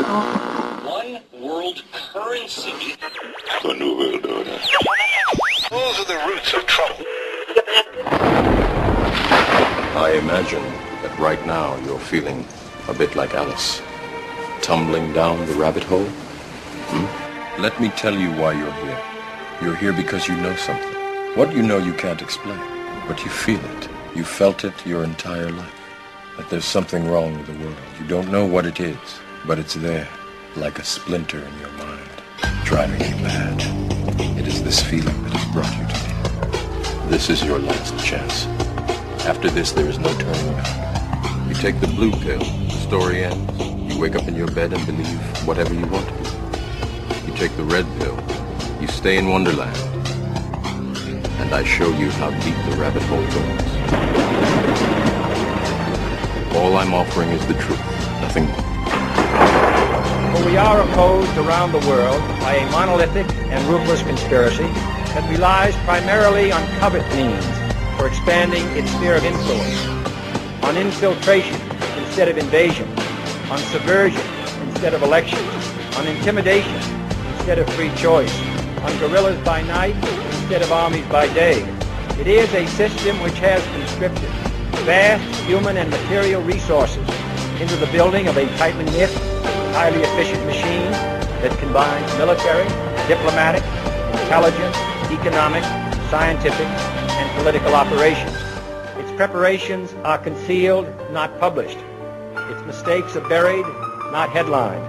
One world currency. The New World Order. Those are the roots of trouble. I imagine that right now you're feeling a bit like Alice, tumbling down the rabbit hole. Let me tell you why you're here. You're here because you know something. What you know you can't explain, but you feel it. You felt it your entire life. That there's something wrong with the world. You don't know what it is, but it's there, like a splinter in your mind, driving you mad. It is this feeling that has brought you to me. This is your last chance. After this, there is no turning back. You take the blue pill, the story ends. You wake up in your bed and believe whatever you want to believe. You take the red pill, you stay in Wonderland, and I show you how deep the rabbit hole goes. All I'm offering is the truth, nothing more. For we are opposed around the world by a monolithic and ruthless conspiracy that relies primarily on covert means for expanding its sphere of influence, on infiltration instead of invasion, on subversion instead of elections, on intimidation instead of free choice, on guerrillas by night instead of armies by day. It is a system which has conscripted vast human and material resources into the building of a tightly knit, highly efficient machine that combines military, diplomatic, intelligence, economic, scientific, and political operations. Its preparations are concealed, not published. Its mistakes are buried, not headlined.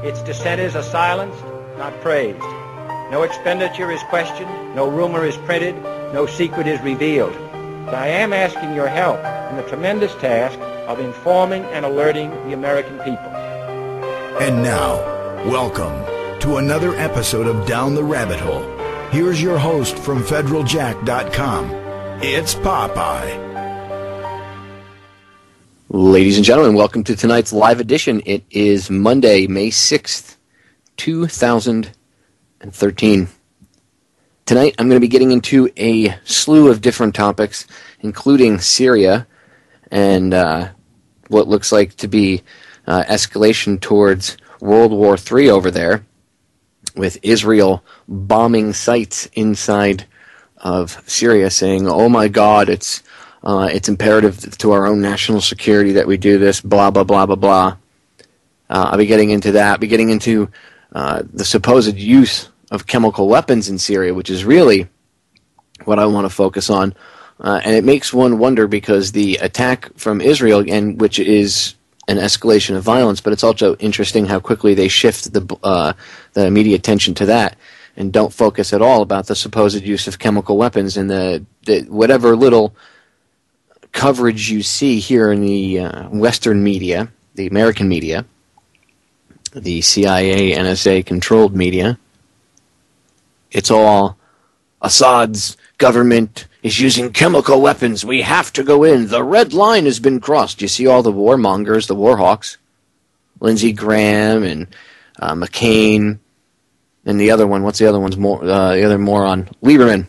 Its dissenters are silenced, not praised. No expenditure is questioned, no rumor is printed, no secret is revealed. But I am asking your help in the tremendous task of informing and alerting the American people. And now, welcome to another episode of Down the Rabbit Hole. Here's your host from federaljack.com. It's Popeye. Ladies and gentlemen, welcome to tonight's live edition. It is Monday, May 6th, 2013. Tonight, I'm going to be getting into a slew of different topics, including Syria and what looks like to be escalation towards World War III over there, with Israel bombing sites inside of Syria, saying, "Oh my God, it's imperative to our own national security that we do this." Blah blah blah blah blah. I'll be getting into that. I'll be getting into the supposed use of chemical weapons in Syria, which is really what I want to focus on. And it makes one wonder, because the attack from Israel, and which is an escalation of violence, but it's also interesting how quickly they shift the media attention to that and don't focus at all about the supposed use of chemical weapons, and the whatever little coverage you see here in the Western media, the American media, the CIA, NSA controlled media. It's all Assad's government is using chemical weapons. We have to go in. The red line has been crossed. You see all the warmongers, the warhawks, Lindsey Graham and McCain, and the other one. What's the other one's the other moron? Lieberman.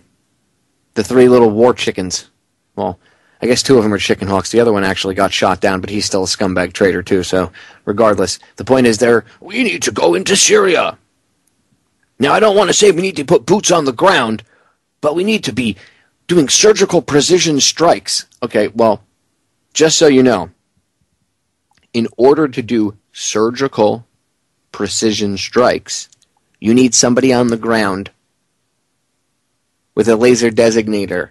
The three little war chickens. Well, I guess two of them are chicken hawks. The other one actually got shot down, but he's still a scumbag traitor too. So regardless, the point is we need to go into Syria. Now, I don't want to say we need to put boots on the ground, but we need to be doing surgical precision strikes. Okay, well, just so you know, in order to do surgical precision strikes, you need somebody on the ground with a laser designator.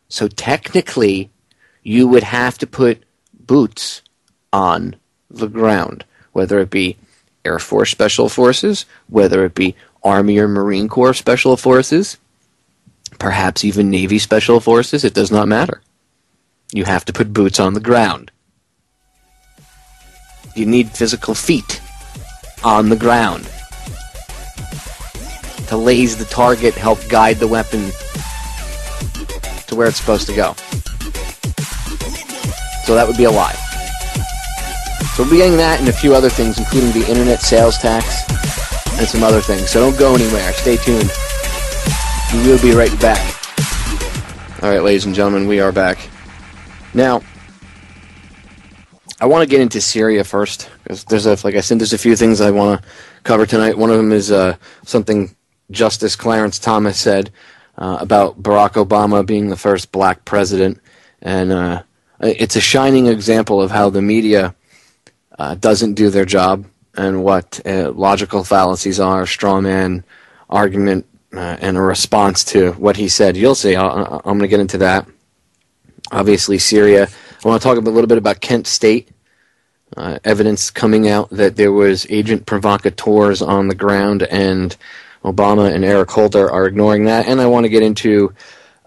So technically, you would have to put boots on the ground, whether it be Air Force Special Forces, whether it be Army or Marine Corps Special Forces, perhaps even Navy Special Forces. It does not matter. You have to put boots on the ground. You need physical feet on the ground to laze the target, help guide the weapon to where it's supposed to go. So that would be a lie. So we'll be getting that and a few other things, including the internet sales tax and some other things. So don't go anywhere. Stay tuned. We will be right back. All right, ladies and gentlemen, we are back. Now, I want to get into Syria first, because like I said, there's a few things I want to cover tonight. One of them is something Justice Clarence Thomas said about Barack Obama being the first black president, and it's a shining example of how the media doesn't do their job and what logical fallacies are, straw man argument, and a response to what he said. You'll see. I'm going to get into that. Obviously, Syria. I want to talk a little bit about Kent State. Evidence coming out that there was agent-provocateurs on the ground, and Obama and Eric Holder are ignoring that. And I want to get into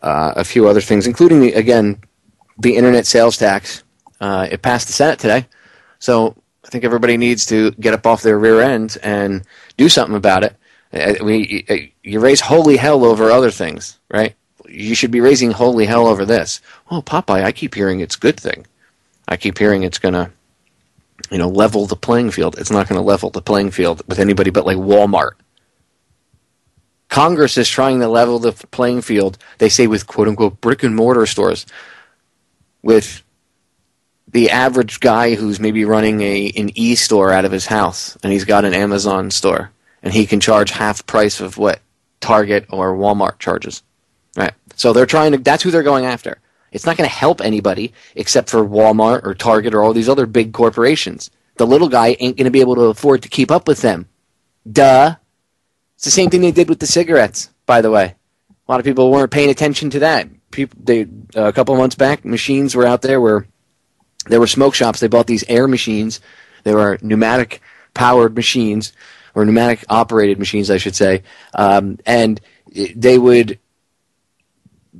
a few other things, including, the internet sales tax. It passed the Senate today, so I think everybody needs to get up off their rear ends and do something about it. You raise holy hell over other things, right? You should be raising holy hell over this. Oh, Popeye, I keep hearing it's a good thing. I keep hearing it's going to, level the playing field. It's not going to level the playing field with anybody but like Walmart. Congress is trying to level the playing field, they say, with quote-unquote brick-and-mortar stores, with the average guy who's maybe running an e-store out of his house, and he's got an Amazon store, and he can charge half price of what Target or Walmart charges. Right. So that's who they're going after. It's not going to help anybody except for Walmart or Target or all these other big corporations. The little guy ain't going to be able to afford to keep up with them. Duh. It's the same thing they did with the cigarettes, by the way. A lot of people weren't paying attention to that. A couple of months back, machines were out there where there were smoke shops. They bought these air machines. They were pneumatic-powered machines, or pneumatic-operated machines, I should say, and they would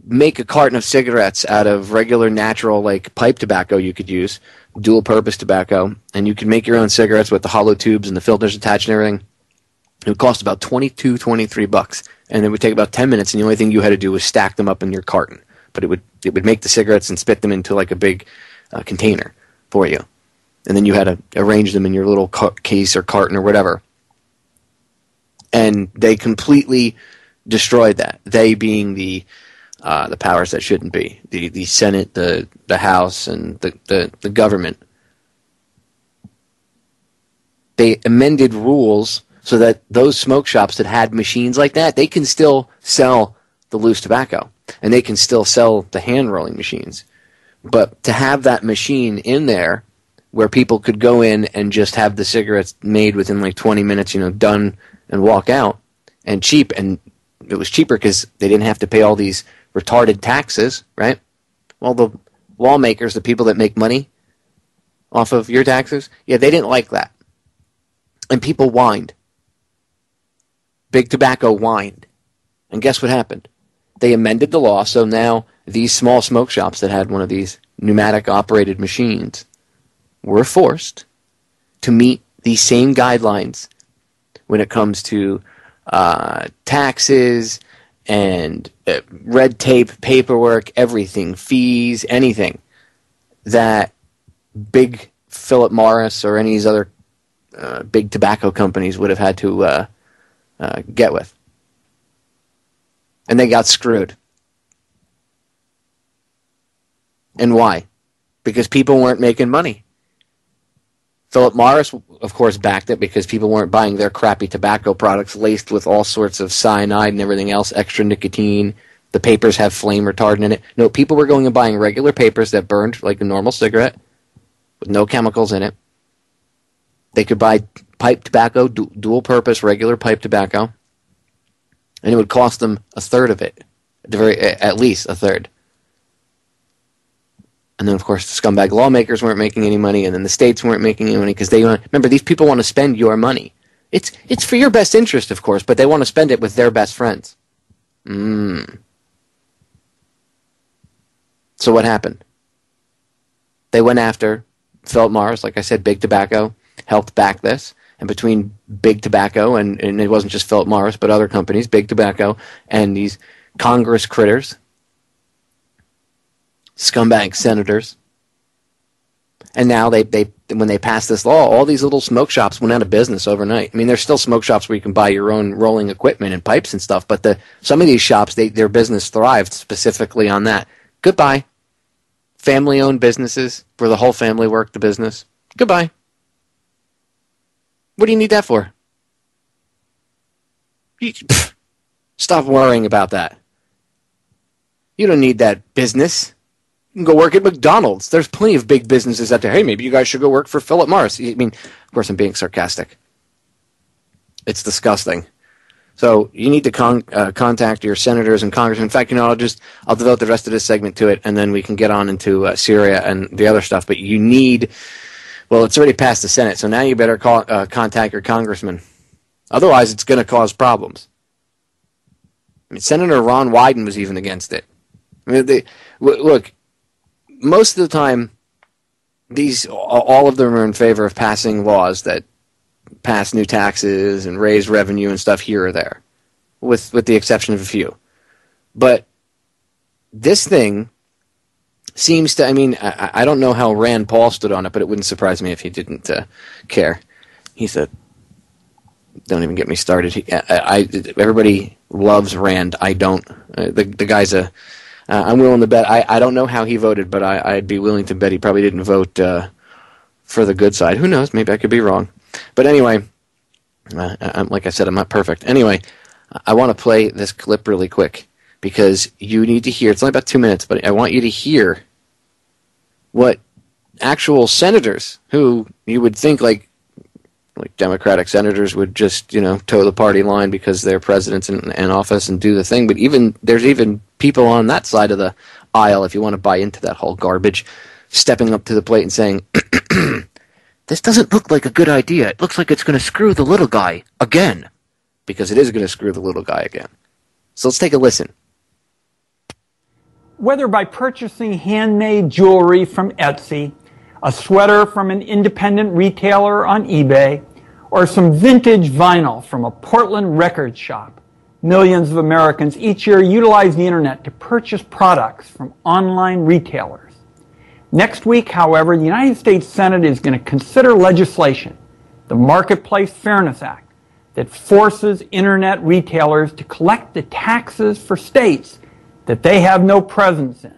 make a carton of cigarettes out of regular, natural, like pipe tobacco you could use, dual-purpose tobacco, and you could make your own cigarettes with the hollow tubes and the filters attached and everything. It would cost about $23, and it would take about 10 minutes, and the only thing you had to do was stack them up in your carton. But it would make the cigarettes and spit them into like a big container for you. And then you had to arrange them in your little case or carton or whatever. And they completely destroyed that. They being the powers that shouldn't be. The Senate, the House, and the government. They amended rules so that those smoke shops that had machines like that, they can still sell the loose tobacco. And they can still sell the hand-rolling machines. But to have that machine in there where people could go in and just have the cigarettes made within like 20 minutes, done and walk out, and cheap, and it was cheaper because they didn't have to pay all these retarded taxes, right? Well, the lawmakers, the people that make money off of your taxes, they didn't like that. And people whined. Big Tobacco whined. And guess what happened? They amended the law, so now these small smoke shops that had one of these pneumatic-operated machines were forced to meet these same guidelines when it comes to taxes and red tape, paperwork, everything, fees, anything that big Philip Morris or any of these other big tobacco companies would have had to get with. And they got screwed. And why? Because people weren't making money. Philip Morris, of course, backed it because people weren't buying their crappy tobacco products laced with all sorts of cyanide and everything else, extra nicotine. The papers have flame retardant in it. No, people were going and buying regular papers that burned like a normal cigarette with no chemicals in it. They could buy pipe tobacco, dual-purpose, regular pipe tobacco, and it would cost them a third of it, at least a third. And then, of course, the scumbag lawmakers weren't making any money, and then the states weren't making any money because remember, these people want to spend your money. It's for your best interest, of course, but they want to spend it with their best friends. So what happened? They went after Philip Morris, like I said, Big Tobacco, helped back this. And between Big Tobacco, and it wasn't just Philip Morris, but other companies, Big Tobacco, and these Congress critters, scumbag senators, and now when they passed this law, all these little smoke shops went out of business overnight. I mean, there's still smoke shops where you can buy your own rolling equipment and pipes and stuff, but some of these shops, their business thrived specifically on that. Goodbye. family-owned businesses where the whole family worked the business. Goodbye. What do you need that for? Stop worrying about that. You don't need that business. You can go work at McDonald's. There's plenty of big businesses out there. Hey, maybe you guys should go work for Philip Morris. I mean, of course, I'm being sarcastic. It's disgusting. So you need to contact your senators and congressmen. In fact, I'll devote the rest of this segment to it, and then we can get on into Syria and the other stuff. But you need, well, it's already passed the Senate, so now you better contact your congressman. Otherwise, it's going to cause problems. I mean, Senator Ron Wyden was even against it. I mean, look, most of the time, all of them are in favor of passing laws that pass new taxes and raise revenue and stuff here or there, with the exception of a few. But this thing seems to, I mean, I don't know how Rand Paul stood on it, but it wouldn't surprise me if he didn't care. He said, don't even get me started. Everybody loves Rand. I don't. The guy's I'm willing to bet. I don't know how he voted, but I'd be willing to bet he probably didn't vote for the good side. Who knows? Maybe I could be wrong. But anyway, like I said, I'm not perfect. Anyway, I want to play this clip really quick because you need to hear. It's only about 2 minutes, but I want you to hear what actual senators, who you would think like Democratic senators would just, toe the party line because they're presidents in office and do the thing. But there's even people on that side of the aisle, if you want to buy into that whole garbage, stepping up to the plate and saying, this doesn't look like a good idea. It looks like it's going to screw the little guy again. Because it is going to screw the little guy again. So let's take a listen. Whether by purchasing handmade jewelry from Etsy, a sweater from an independent retailer on eBay, or some vintage vinyl from a Portland record shop, millions of Americans each year utilize the internet to purchase products from online retailers. Next week, however, the United States Senate is going to consider legislation, the Marketplace Fairness Act, that forces internet retailers to collect the taxes for states that they have no presence in.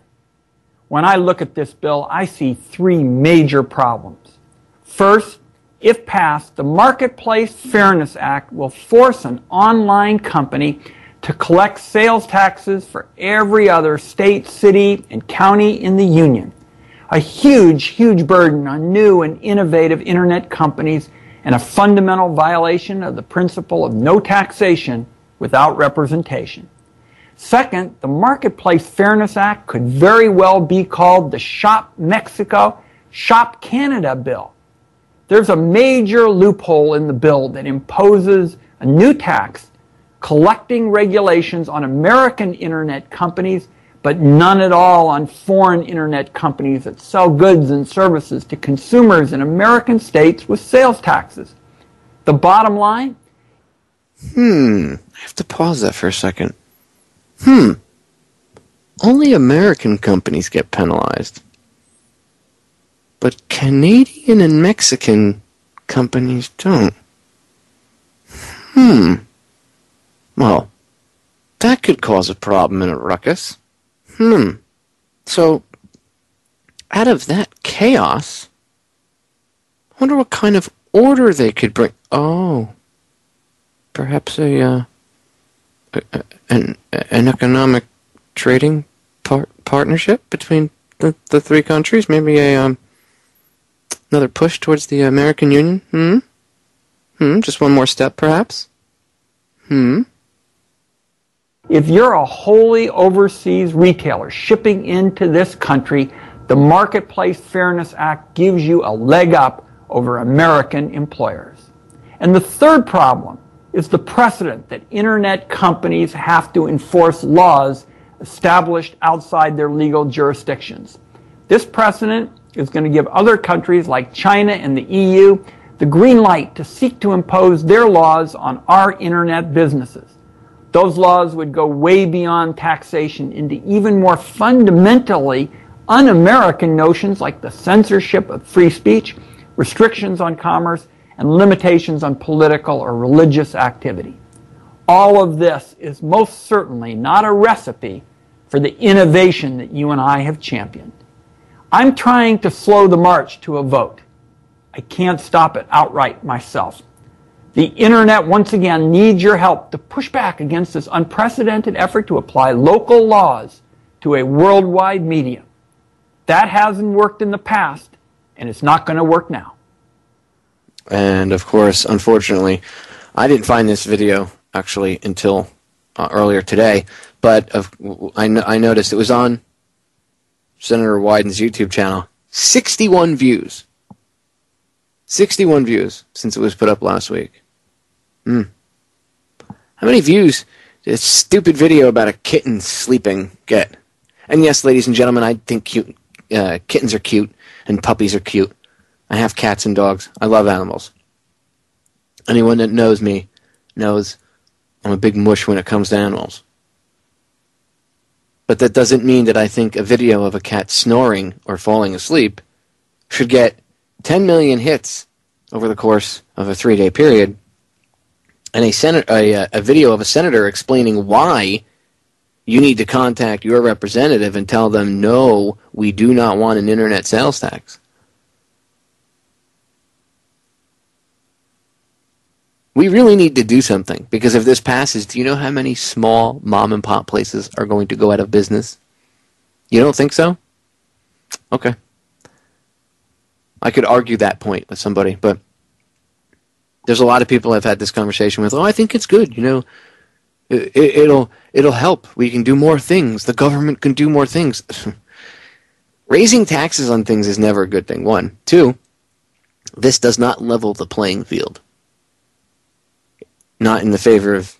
When I look at this bill, I see three major problems. First, if passed, the Marketplace Fairness Act will force an online company to collect sales taxes for every other state, city, and county in the union. A huge, huge burden on new and innovative internet companies and a fundamental violation of the principle of no taxation without representation. Second, the Marketplace Fairness Act could very well be called the Shop Mexico, Shop Canada bill. There's a major loophole in the bill that imposes a new tax collecting regulations on American internet companies, but none at all on foreign internet companies that sell goods and services to consumers in American states with sales taxes. The bottom line? I have to pause that for a second. Only American companies get penalized. But Canadian and Mexican companies don't. Well, that could cause a problem and a ruckus. So, out of that chaos, I wonder what kind of order they could bring. Oh, perhaps an economic trading partnership between the three countries? Maybe another push towards the American Union? Just one more step, perhaps? If you're a wholly overseas retailer shipping into this country, the Marketplace Fairness Act gives you a leg up over American employers. And the third problem is the precedent that internet companies have to enforce laws established outside their legal jurisdictions. This precedent is going to give other countries like China and the EU the green light to seek to impose their laws on our internet businesses. Those laws would go way beyond taxation into even more fundamentally un-American notions like the censorship of free speech, restrictions on commerce, and limitations on political or religious activity. All of this is most certainly not a recipe for the innovation that you and I have championed. I'm trying to slow the march to a vote. I can't stop it outright myself. The internet, once again, needs your help to push back against this unprecedented effort to apply local laws to a worldwide medium. That hasn't worked in the past, and it's not going to work now. And, of course, unfortunately, I didn't find this video, actually, until earlier today, but I noticed it was on Senator Wyden's YouTube channel. 61 views. 61 views since it was put up last week. How many views did a stupid video about a kitten sleeping get? And yes, ladies and gentlemen, I think kittens are cute and puppies are cute. I have cats and dogs. I love animals. Anyone that knows me knows I'm a big mush when it comes to animals. But that doesn't mean that I think a video of a cat snoring or falling asleep should get 10 million hits over the course of a 3-day period, and a video of a senator explaining why you need to contact your representative and tell them, no, we do not want an internet sales tax. We really need to do something, because if this passes, do you know how many small mom-and-pop places are going to go out of business? You don't think so? Okay. I could argue that point with somebody, but there's a lot of people I've had this conversation with. Oh, I think it's good. You know, it'll help. We can do more things. The government can do more things. Raising taxes on things is never a good thing. 1. 2, this does not level the playing field. Not in the favor of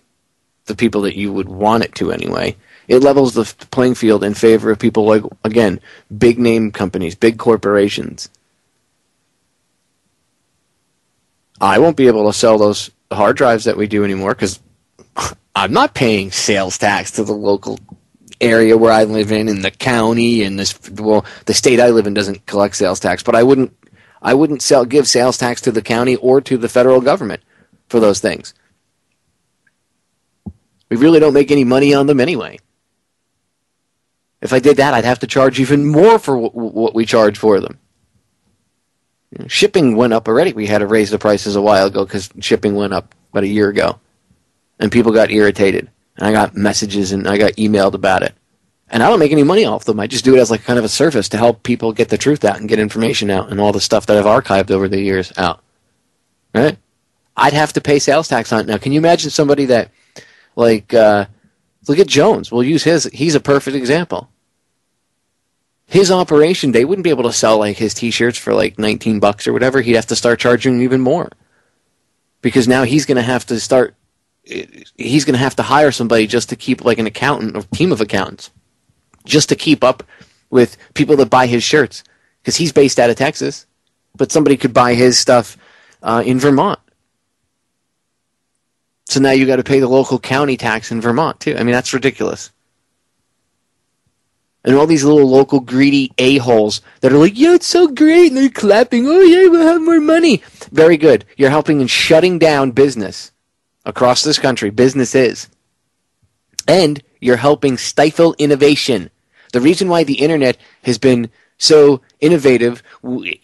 the people that you would want it to anyway. It levels the playing field in favor of people like, again, big name companies, big corporations. I won't be able to sell those hard drives that we do anymore because I'm not paying sales tax to the local area where I live in the county, and the state I live in doesn't collect sales tax, but I wouldn't give sales tax to the county or to the federal government for those things. We really don't make any money on them anyway. If I did that, I'd have to charge even more for what we charge for them. Shipping went up already. We had to raise the prices a while ago because shipping went up about a year ago. And people got irritated. And I got messages and I got emailed about it. And I don't make any money off them. I just do it as like kind of a service to help people get the truth out and get information out and all the stuff that I've archived over the years out. Right? I'd have to pay sales tax on it. Now, can you imagine somebody that, like, look at Jones. We'll use his. He's a perfect example. His operation, they wouldn't be able to sell like his T-shirts for like $19 or whatever. He'd have to start charging even more, because now he's going to have to start. He's going to have to hire somebody just to keep like an accountant or team of accountants, just to keep up with people that buy his shirts, because he's based out of Texas, but somebody could buy his stuff in Vermont. So now you got to pay the local county tax in Vermont too. I mean, that's ridiculous. And all these little local greedy a-holes that are like, yeah, it's so great, and they're clapping, oh yeah, we'll have more money. Very good. You're helping in shutting down business across this country, businesses. And you're helping stifle innovation. The reason why the internet has been so innovative,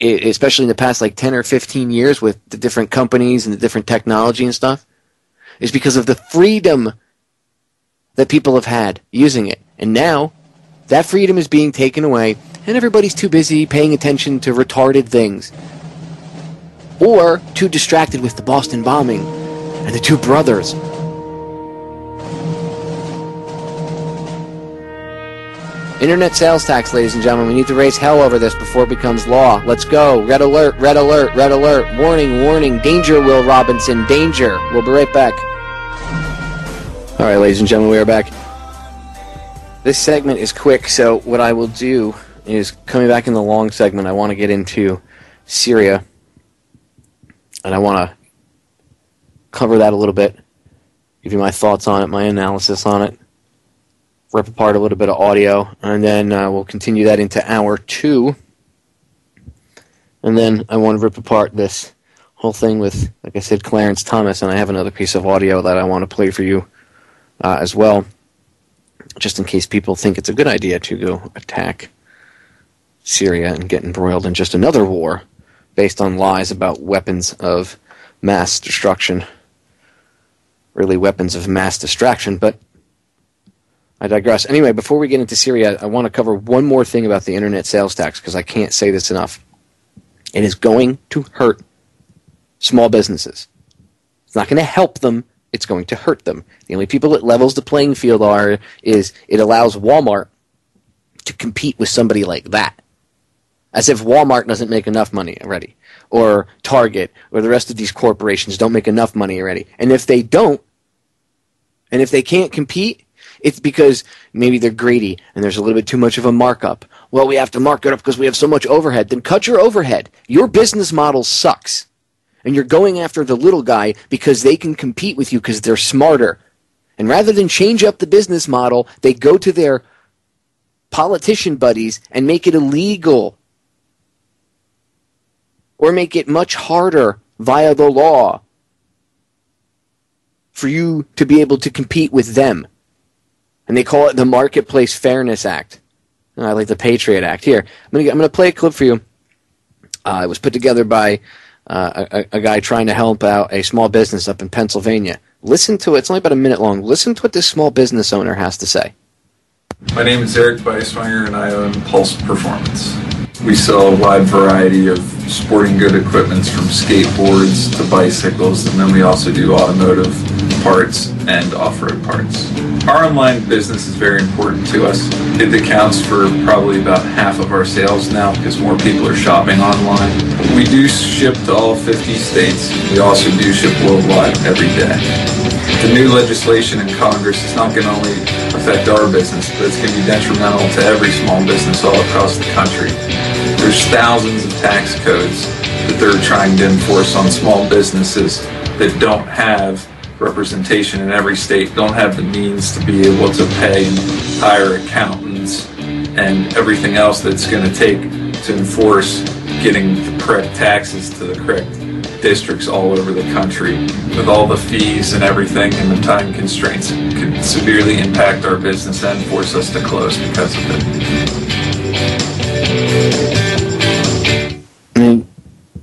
especially in the past like 10 or 15 years with the different companies and the different technology and stuff, is because of the freedom that people have had using it. And now that freedom is being taken away, and everybody's too busy paying attention to retarded things. Or too distracted with the Boston bombing and the two brothers. Internet sales tax, ladies and gentlemen. We need to raise hell over this before it becomes law. Let's go. Red alert, red alert, red alert. Warning, warning. Danger, Will Robinson. Danger. We'll be right back. All right, ladies and gentlemen, we are back. This segment is quick, so what I will do is, coming back in the long segment, I want to get into Syria, and I want to cover that a little bit, give you my thoughts on it, my analysis on it, rip apart a little bit of audio, and then we'll continue that into hour 2, and then I want to rip apart this whole thing with, like I said, Clarence Thomas, and I have another piece of audio that I want to play for you as well, just in case people think it's a good idea to go attack Syria and get embroiled in just another war based on lies about weapons of mass destruction. Really weapons of mass distraction, but I digress. Anyway, before we get into Syria, I want to cover one more thing about the internet sales tax, because I can't say this enough. It is going to hurt small businesses. It's not going to help them. It's going to hurt them. The only people it levels the playing field is it allows Walmart to compete with somebody like that. As if Walmart doesn't make enough money already. Or Target, or the rest of these corporations don't make enough money already. And if they don't, and if they can't compete, it's because maybe they're greedy and there's a little bit too much of a markup. Well, we have to mark it up because we have so much overhead. Then cut your overhead. Your business model sucks. And you're going after the little guy because they can compete with you because they're smarter. And rather than change up the business model, they go to their politician buddies and make it illegal. Or make it much harder via the law for you to be able to compete with them. And they call it the Marketplace Fairness Act. I like the Patriot Act. Here, I'm going to play a clip for you. It was put together by a guy trying to help out a small business up in Pennsylvania. Listen to it. It's only about a minute long. Listen to what this small business owner has to say. My name is Eric Beiswanger, and I own Pulse Performance. We sell a wide variety of sporting good equipments, from skateboards to bicycles, and then we also do automotive parts and off-road parts. Our online business is very important to us. It accounts for probably about half of our sales now because more people are shopping online. We do ship to all 50 states. We also do ship worldwide every day. The new legislation in Congress is not going to only affect our business, but it's going to be detrimental to every small business all across the country. There's thousands of tax codes that they're trying to enforce on small businesses that don't have representation in every state, don't have the means to be able to pay and hire accountants and everything else that's going to take to enforce getting the correct taxes to the correct districts all over the country. With all the fees and everything and the time constraints, it could severely impact our business and force us to close because of it.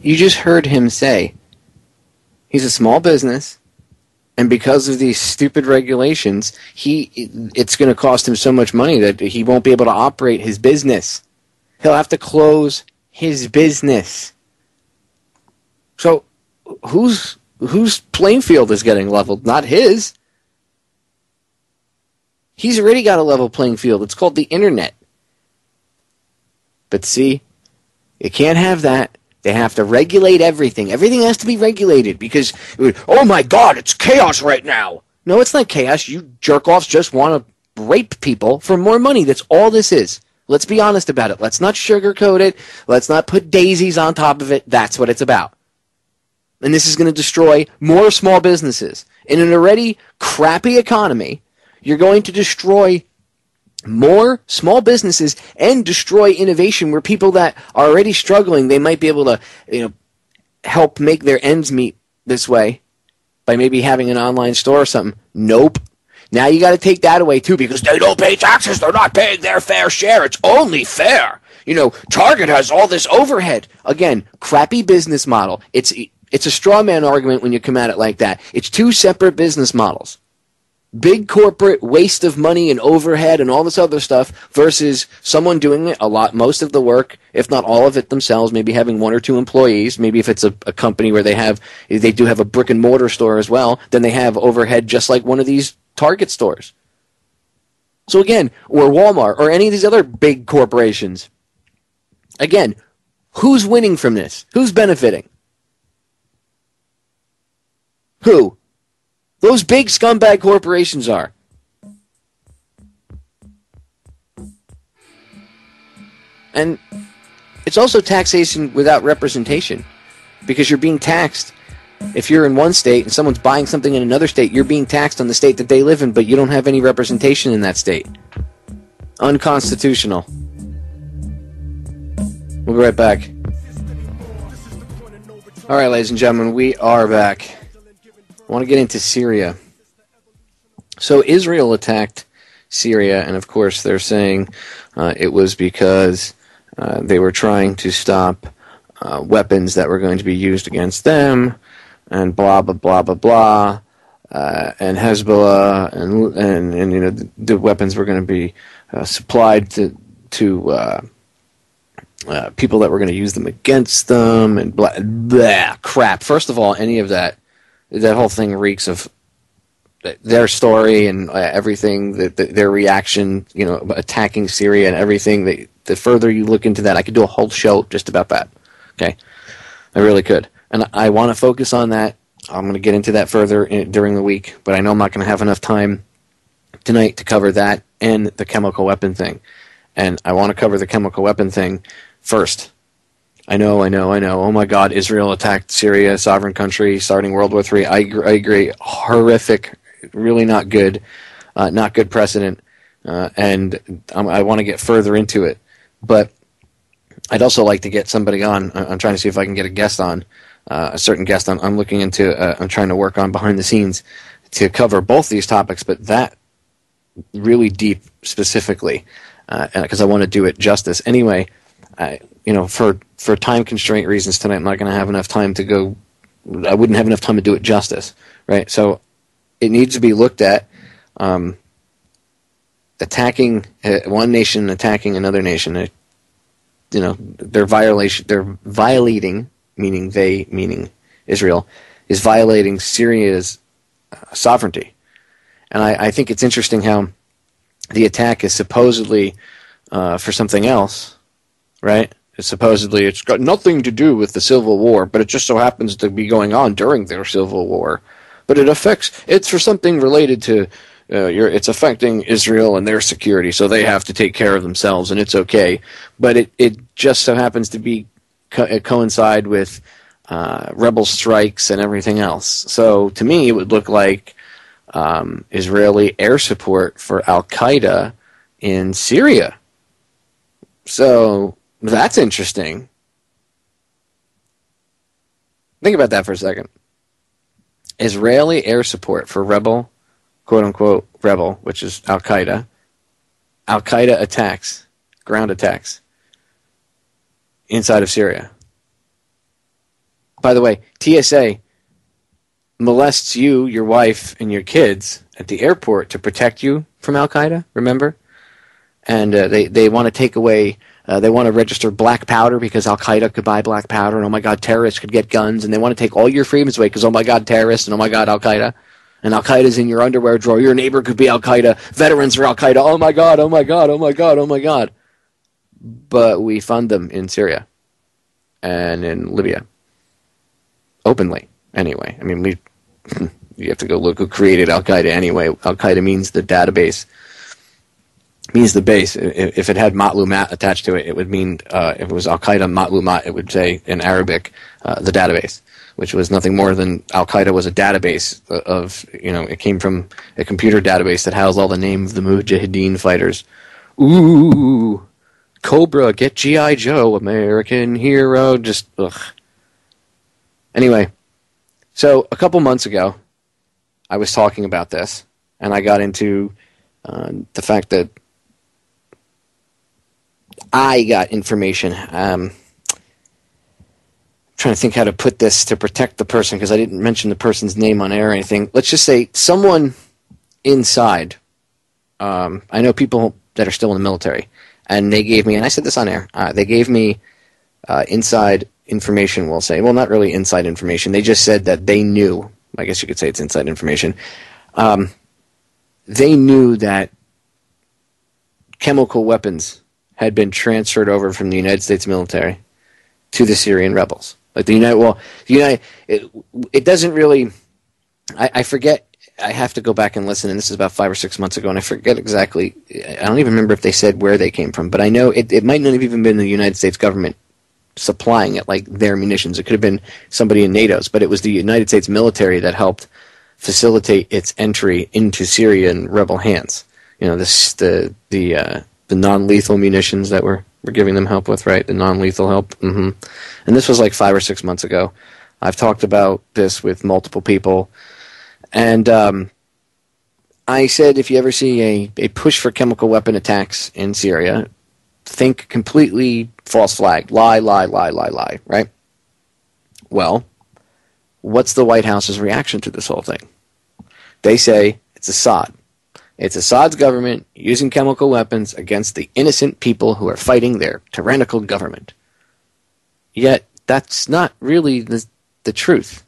You just heard him say he's a small business, and because of these stupid regulations, it's going to cost him so much money that he won't be able to operate his business. He'll have to close his business. So whose playing field is getting leveled? Not his. He's already got a level playing field. It's called the internet. But see, you can't have that. They have to regulate everything. Everything has to be regulated because, oh my God, it's chaos right now. No, it's not chaos. You jerk-offs just want to rape people for more money. That's all this is. Let's be honest about it. Let's not sugarcoat it. Let's not put daisies on top of it. That's what it's about. And this is going to destroy more small businesses. In an already crappy economy, you're going to destroy more small businesses and destroy innovation where people that are already struggling, they might be able to, help make their ends meet this way by maybe having an online store or something. Nope. Now you got to take that away too because they don't pay taxes. They're not paying their fair share. It's only fair. Target has all this overhead. Again, crappy business model. It's a straw man argument when you come at it like that. It's two separate business models. Big corporate waste of money and overhead and all this other stuff versus someone doing it most of the work, if not all of it themselves, maybe having one or two employees. Maybe if it's a company where they do have a brick and mortar store as well, then they have overhead just like one of these Target stores. So again, or Walmart or any of these other big corporations. Again, who's winning from this? Who's benefiting? Who? Those big scumbag corporations are. And it's also taxation without representation because you're being taxed. If you're in one state and someone's buying something in another state, you're being taxed on the state that they live in, but you don't have any representation in that state. Unconstitutional. We'll be right back. All right, ladies and gentlemen, we are back. I want to get into Syria. So Israel attacked Syria, and of course they're saying it was because They were trying to stop weapons that were going to be used against them, and blah blah blah blah blah. And Hezbollah and the weapons were going to be supplied to people that were going to use them against them, and blah crap. First of all, any of that whole thing reeks of their story and everything, their reaction, attacking Syria and everything. The further you look into that, I could do a whole show just about that. Okay, I really could, and I want to focus on that. I'm going to get into that further during the week, but I know I'm not going to have enough time tonight to cover that and the chemical weapon thing. And I want to cover the chemical weapon thing first. I know. Oh my God, Israel attacked Syria, sovereign country, starting World War III. I agree. Horrific, really not good precedent. And I want to get further into it. But I'd also like to get somebody on. I'm trying to see if I can get a guest on. A certain guest I'm looking into, I'm trying to work on behind the scenes to cover both these topics, but that really deep specifically, because I want to do it justice. Anyway, for time constraint reasons tonight, I'm not going to have enough time to go. I wouldn't have enough time to do it justice, right? So it needs to be looked at. Attacking one nation, attacking another nation. They're violating. Meaning Israel, is violating Syria's sovereignty. And I think it's interesting how the attack is supposedly for something else, right? It's got nothing to do with the civil war, but it just so happens to be going on during their civil war. But it's for something related to, it's affecting Israel and their security, so they have to take care of themselves, and it's okay. But it just so happens to be coincide with rebel strikes and everything else. So to me, it would look like Israeli air support for Al-Qaeda in Syria. So that's interesting. Think about that for a second. Israeli air support for rebel, quote-unquote rebel, which is Al-Qaeda. Al-Qaeda attacks, ground attacks, inside of Syria. By the way, TSA molests you, your wife, and your kids at the airport to protect you from Al-Qaeda, remember? And they want to take away, they want to register black powder because Al-Qaeda could buy black powder, and oh my God, terrorists could get guns, and they want to take all your freedoms away because oh my God, terrorists, and oh my God, Al-Qaeda. And Al-Qaeda's in your underwear drawer. Your neighbor could be Al-Qaeda. Veterans are Al-Qaeda. Oh my God, oh my God, oh my God, oh my God. But we fund them in Syria and in Libya. Openly, anyway. I mean, you have to go look who created Al-Qaeda anyway. Al-Qaeda means the database. Means the base. If it had Matlumat attached to it, it would mean, if it was Al-Qaeda Matlumat, it would say in Arabic, the database, which was nothing more than Al-Qaeda was a database of, it came from a computer database that housed all the names of the Mujahideen fighters. Ooh, Cobra, get G.I. Joe, American hero, just, ugh. Anyway, so a couple months ago, I was talking about this, and I got into the fact that I got information. I'm trying to think how to put this to protect the person, because I didn't mention the person's name on air or anything. Let's just say someone inside. I know people that are still in the military, and they gave me, and I said this on air, they gave me inside information, we'll say. Well, not really inside information. They just said that they knew. I guess you could say it's inside information. They knew that chemical weapons had been transferred over from the United States military to the Syrian rebels. Like it doesn't really, I forget, I have to go back and listen, and this is about 5 or 6 months ago, and I forget exactly, I don't even remember if they said where they came from, but I know it might not have even been the United States government supplying it, like their munitions. It could have been somebody in NATO's, but it was the United States military that helped facilitate its entry into Syrian rebel hands. The non-lethal munitions that we're giving them help with, right? The non-lethal help. Mm-hmm. And this was like 5 or 6 months ago. I've talked about this with multiple people. And I said if you ever see a push for chemical weapon attacks in Syria, think completely false flag. Lie, lie, lie, lie, lie, right? Well, what's the White House's reaction to this whole thing? They say it's Assad. It's Assad's government using chemical weapons against the innocent people who are fighting their tyrannical government. Yet, that's not really the truth.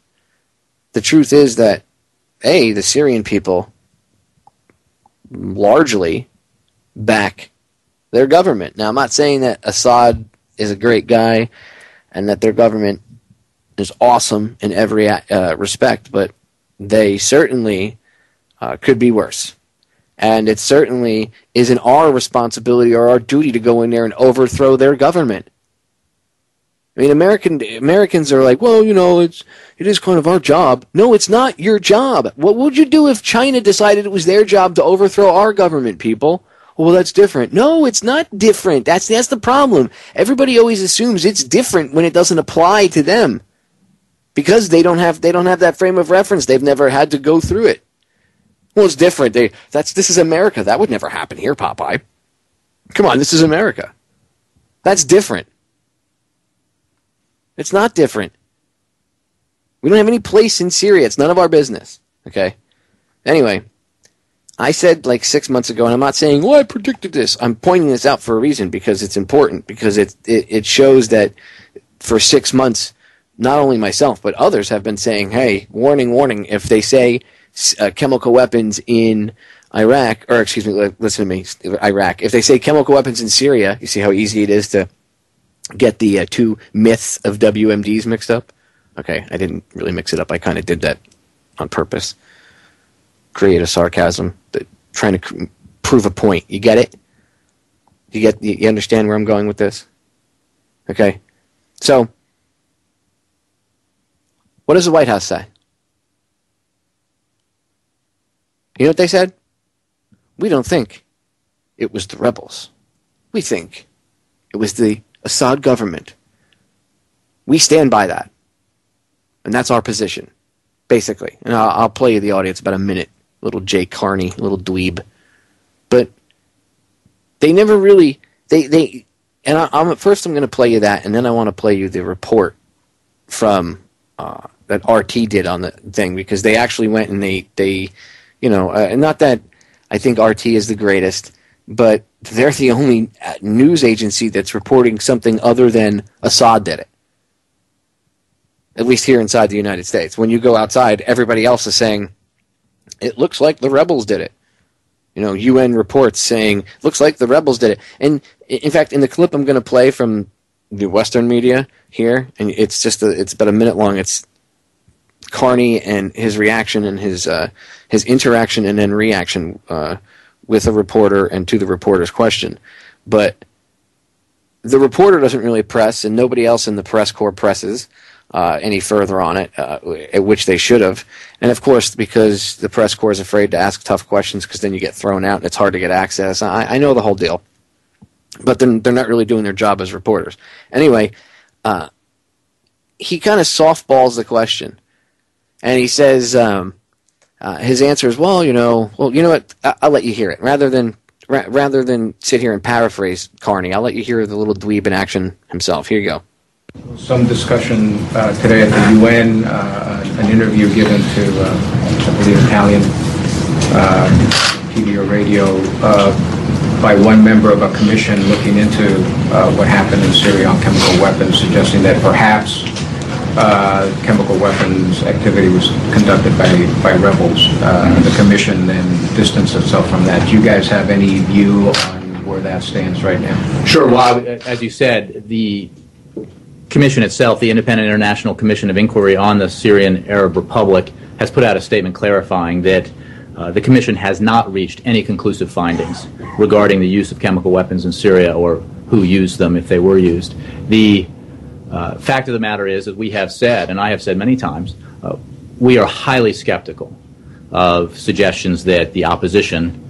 The truth is that, A, the Syrian people largely back their government. Now, I'm not saying that Assad is a great guy and that their government is awesome in every respect, but they certainly could be worse. And it certainly isn't our responsibility or our duty to go in there and overthrow their government. I mean, Americans are like, well, you know, it is kind of our job. No, it's not your job. What would you do if China decided it was their job to overthrow our government, people? Well, that's different. No, it's not different. That's the problem. Everybody always assumes it's different when it doesn't apply to them, because they don't have that frame of reference. They've never had to go through it. Well, it's different. This is America. That would never happen here, Popeye. Come on, this is America. That's different. It's not different. We don't have any place in Syria. It's none of our business. Okay? Anyway, I said like 6 months ago, and I'm not saying, well, I predicted this. I'm pointing this out for a reason, because it's important, because it shows that for 6 months, not only myself, but others have been saying, hey, warning, warning, if they say chemical weapons in Iraq, or excuse me, listen to me, Iraq, if they say chemical weapons in Syria, you see how easy it is to get the two myths of WMDs mixed up? Okay, I didn't really mix it up. I kind of did that on purpose. Create a sarcasm, trying to prove a point. You get it? You understand where I'm going with this? Okay. So, what does the White House say? You know what they said? We don't think it was the rebels. We think it was the Assad government. We stand by that. And that's our position, basically. And I'll play you the audio. It's about a minute. Little Jay Carney, little dweeb. But they never really... First I'm going to play you that, and then I want to play you the report from that RT did on the thing, because they actually went and they not that I think RT is the greatest, but they're the only news agency that's reporting something other than Assad did it. At least here inside the United States. When you go outside, everybody else is saying, it looks like the rebels did it. You know, UN reports saying, looks like the rebels did it. And in fact, in the clip I'm going to play from the Western media here, and it's about a minute long, it's Carney and his reaction and his interaction and then reaction with a reporter and to the reporter's question. But the reporter doesn't really press, and nobody else in the press corps presses any further on it, at which they should have. And of course, because the press corps is afraid to ask tough questions, because then you get thrown out and it's hard to get access. I know the whole deal. But they're not really doing their job as reporters. Anyway, he kind of softballs the question. And he says, his answer is, well, you know what, I'll let you hear it. Rather than sit here and paraphrase Carney, I'll let you hear the little dweeb in action himself. Here you go. Some discussion today at the UN, an interview given to, I believe, Italian TV or radio by one member of a commission looking into what happened in Syria on chemical weapons, suggesting that perhaps chemical weapons activity was conducted by rebels. The commission then distanced itself from that. Do you guys have any view on where that stands right now? Sure. Well, as you said, the Commission itself, the Independent International Commission of Inquiry on the Syrian Arab Republic, has put out a statement clarifying that the Commission has not reached any conclusive findings regarding the use of chemical weapons in Syria or who used them if they were used. The fact of the matter is, as we have said, and I have said many times, we are highly skeptical of suggestions that the opposition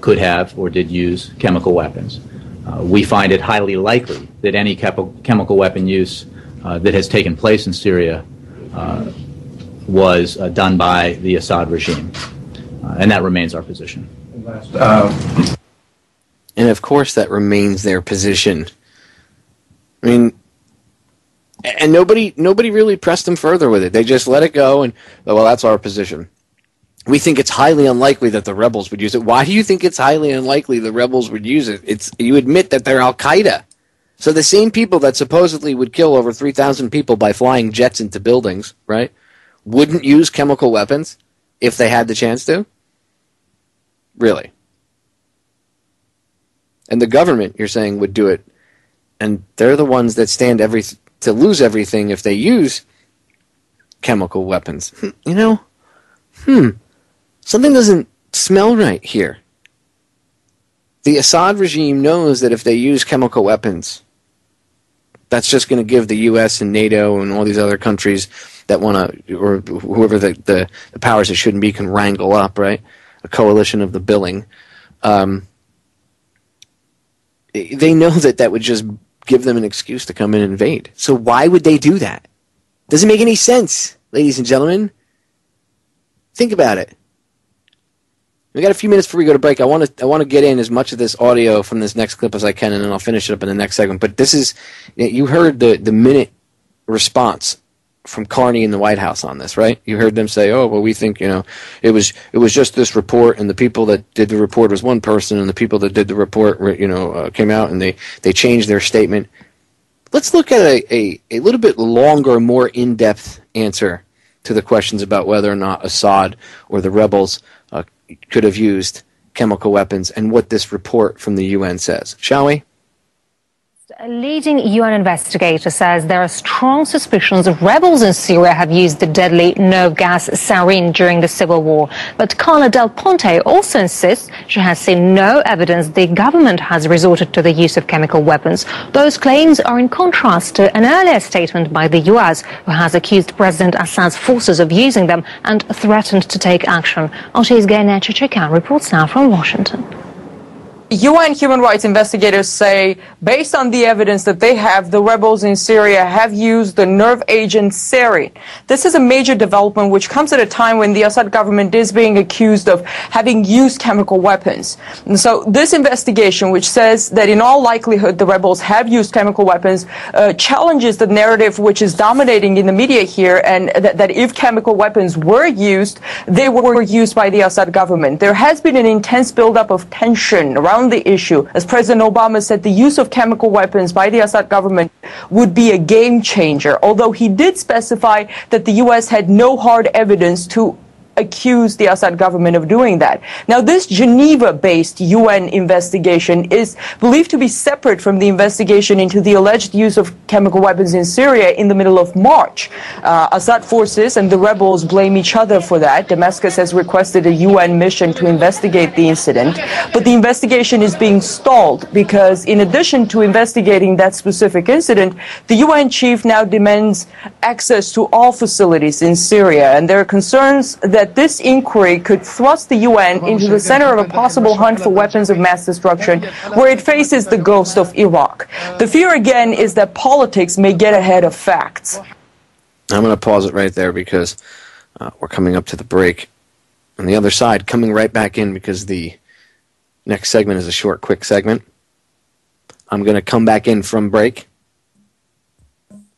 could have or did use chemical weapons. We find it highly likely that any chemical weapon use that has taken place in Syria was done by the Assad regime. And that remains our position. And of course that remains their position. I mean, and nobody really pressed them further with it. They just let it go and, well, that's our position. We think it's highly unlikely that the rebels would use it. Why do you think it's highly unlikely the rebels would use it? You admit that they're Al-Qaeda. So the same people that supposedly would kill over 3,000 people by flying jets into buildings, right, wouldn't use chemical weapons if they had the chance to? Really? And the government, you're saying, would do it. And they're the ones that stand to lose everything if they use chemical weapons. You know? Something doesn't smell right here. The Assad regime knows that if they use chemical weapons, that's just going to give the U.S. and NATO and all these other countries that want to, or whoever the powers that shouldn't be can wrangle up, right? A coalition of the billing. They know that would just give them an excuse to come in and invade. So why would they do that? Doesn't make any sense, ladies and gentlemen. Think about it. We got a few minutes before we go to break. I want to get in as much of this audio from this next clip as I can, and then I'll finish it up in the next segment. But this is, you heard the minute response from Carney in the White House on this, right? You heard them say, "Oh, well, we think it was just this report, and the people that did the report was one person, and the people that did the report, came out and they changed their statement." Let's look at a little bit longer, more in-depth answer to the questions about whether or not Assad or the rebels could have used chemical weapons and what this report from the UN says. Shall we? A leading UN investigator says there are strong suspicions of rebels in Syria have used the deadly nerve gas sarin during the civil war. But Carla Del Ponte also insists she has seen no evidence the government has resorted to the use of chemical weapons. Those claims are in contrast to an earlier statement by the US, who has accused President Assad's forces of using them and threatened to take action. RT's Gaina Chichikan reports now from Washington. UN human rights investigators say, based on the evidence that they have, the rebels in Syria have used the nerve agent sarin. This is a major development which comes at a time when the Assad government is being accused of having used chemical weapons. And so this investigation, which says that in all likelihood the rebels have used chemical weapons, challenges the narrative which is dominating in the media here, and that if chemical weapons were used, they were used by the Assad government. There has been an intense buildup of tension around the issue. As President Obama said, the use of chemical weapons by the Assad government would be a game changer, although he did specify that the U.S. had no hard evidence to accuse the Assad government of doing that. Now, this Geneva-based UN investigation is believed to be separate from the investigation into the alleged use of chemical weapons in Syria in the middle of March. Assad forces and the rebels blame each other for that. Damascus has requested a UN mission to investigate the incident, but the investigation is being stalled because in addition to investigating that specific incident, the UN chief now demands access to all facilities in Syria, and there are concerns that this inquiry could thrust the UN into the center of a possible hunt for weapons of mass destruction, where it faces the ghost of Iraq. The fear again is that politics may get ahead of facts. I'm going to pause it right there because we're coming up to the break. On the other side, coming right back in because the next segment is a short, quick segment. I'm going to come back in from break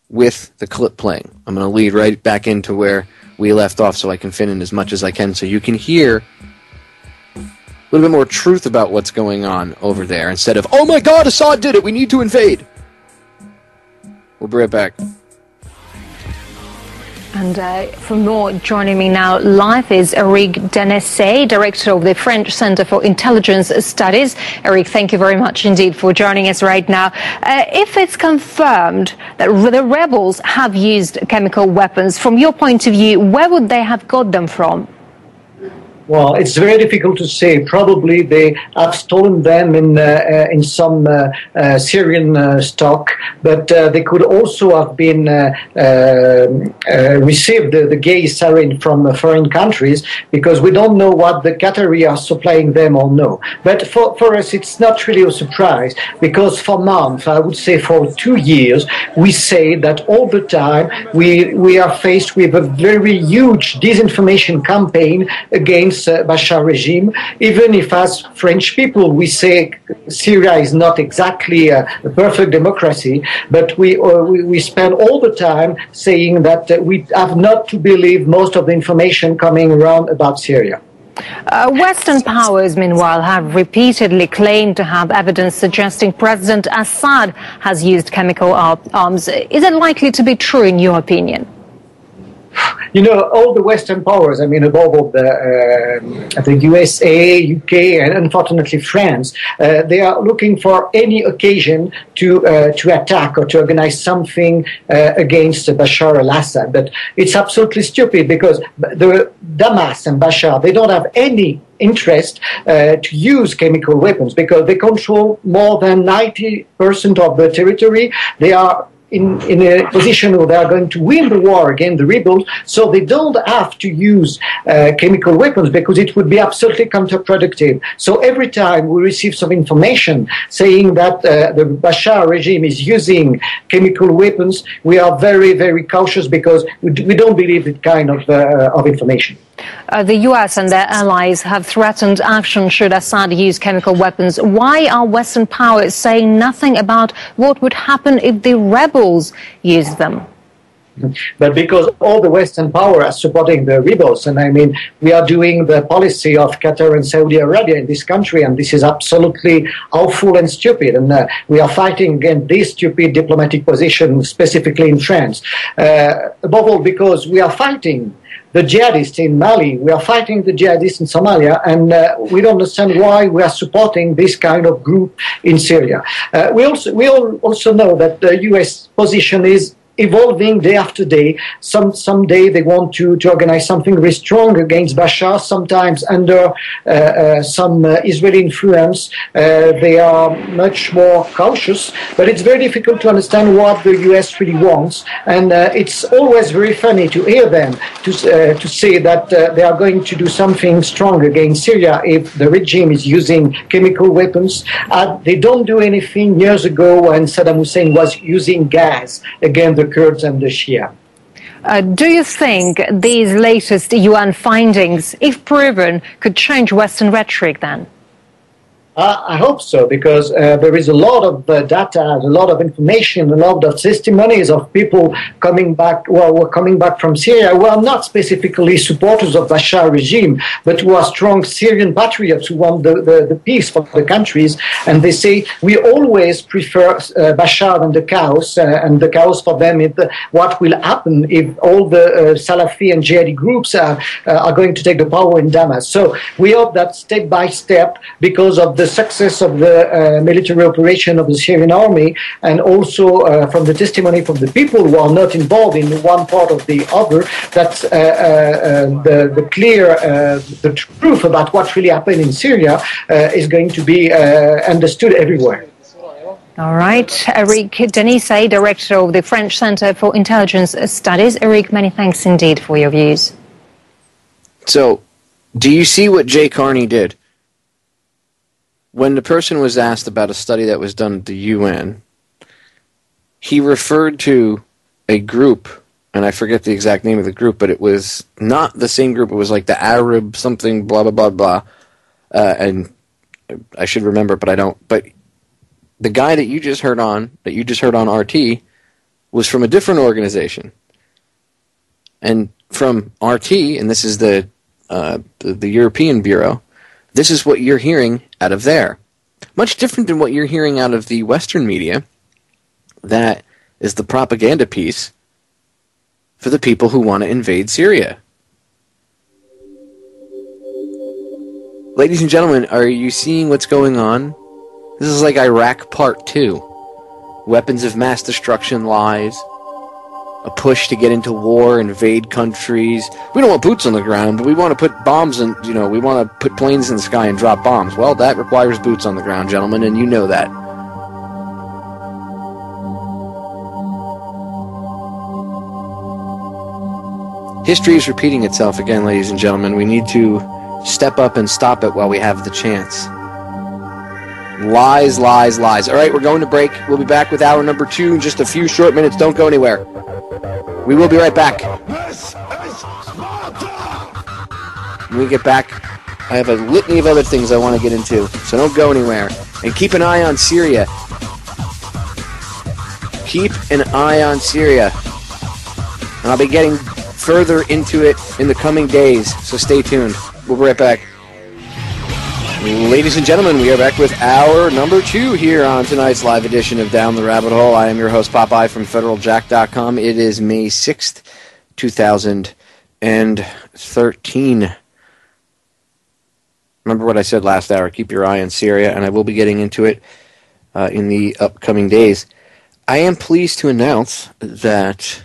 with the clip playing. I'm going to lead right back into where we left off so I can fit in as much as I can so you can hear a little bit more truth about what's going on over there instead of, oh my God, Assad did it, we need to invade. We'll be right back. And for more, joining me now live is Eric Denessé, Director of the French Center for Intelligence Studies. Eric, thank you very much indeed for joining us right now. If it's confirmed that the rebels have used chemical weapons, from your point of view, where would they have got them from? Well, it's very difficult to say. Probably they have stolen them in some Syrian stock, but they could also have been received the gay sarin from foreign countries, because we don't know what the Qatari are supplying them or no. But for us, it's not really a surprise, because for months, I would say for 2 years, we say that all the time we are faced with a very huge disinformation campaign against against Bashar regime, even if as French people we say Syria is not exactly a perfect democracy, but we spend all the time saying that we have not to believe most of the information coming around about Syria. Western powers, meanwhile, have repeatedly claimed to have evidence suggesting President Assad has used chemical arms. Is it likely to be true, in your opinion? You know, all the Western powers, I mean, above all the USA, UK, and unfortunately France, they are looking for any occasion to attack or to organize something against Bashar al-Assad. But it's absolutely stupid because the Damas and Bashar, they don't have any interest to use chemical weapons because they control more than 90% of the territory. They are in a position where they are going to win the war against the rebels, so they don't have to use chemical weapons because it would be absolutely counterproductive. So every time we receive some information saying that the Bashar regime is using chemical weapons, we are very, very cautious because we don't believe that kind of information. The US and their allies have threatened action should Assad use chemical weapons. Why are Western powers saying nothing about what would happen if the rebels use them? But because all the Western powers are supporting the rebels, and I mean, we are doing the policy of Qatar and Saudi Arabia in this country, and this is absolutely awful and stupid, and we are fighting against this stupid diplomatic position, specifically in France. Above all, because we are fighting the jihadists in Mali, we are fighting the jihadists in Somalia, and we don't understand why we are supporting this kind of group in Syria. We also know that the U.S. position is evolving day after day. Some day they want to organize something very strong against Bashar. Sometimes under some Israeli influence, they are much more cautious. But it's very difficult to understand what the U.S. really wants. And it's always very funny to hear them to say that they are going to do something strong against Syria if the regime is using chemical weapons. They don't do anything years ago when Saddam Hussein was using gas against the Kurds and the Shia. Do you think these latest UN findings, if proven, could change Western rhetoric then? I hope so, because there is a lot of data, a lot of information, a lot of testimonies of people coming back, who are coming back from Syria, who are not specifically supporters of Bashar regime, but who are strong Syrian patriots who want the peace for the countries. And they say, we always prefer Bashar than the chaos, and the chaos for them is what will happen if all the Salafi and Jihadi groups are going to take the power in Damas. So we hope that step by step, because of the success of the military operation of the Syrian army, and also from the testimony from the people who are not involved in one part or the other, that the truth about what really happened in Syria is going to be understood everywhere. All right. Eric Denise, Director of the French Center for Intelligence Studies. Eric, many thanks indeed for your views. So, do you see what Jay Carney did? When the person was asked about a study that was done at the UN, he referred to a group, and I forget the exact name of the group, but it was not the same group. It was like the Arab something, blah, blah, blah, blah. And I should remember, but I don't. But the guy that you just heard on RT, was from a different organization. And from RT, and this is the European Bureau, this is what you're hearing out of there. Much different than what you're hearing out of the Western media. That is the propaganda piece for the people who want to invade Syria. Ladies and gentlemen, are you seeing what's going on? This is like Iraq Part 2. Weapons of mass destruction lies. A push to get into war, invade countries. We don't want boots on the ground, but we want to put bombs in, we want to put planes in the sky and drop bombs. Well, that requires boots on the ground, gentlemen, and you know that. History is repeating itself again, ladies and gentlemen. We need to step up and stop it while we have the chance. Lies, lies, lies. All right, we're going to break. We'll be back with hour number 2 in just a few short minutes. Don't go anywhere. We will be right back. When we get back, I have a litany of other things I want to get into, so don't go anywhere. And keep an eye on Syria. Keep an eye on Syria. And I'll be getting further into it in the coming days, so stay tuned. We'll be right back. Ladies and gentlemen, we are back with hour number 2 here on tonight's live edition of Down the Rabbit Hole. I am your host, Popeye from FederalJack.com. It is May 6th, 2013. Remember what I said last hour, keep your eye on Syria, and I will be getting into it in the upcoming days. I am pleased to announce that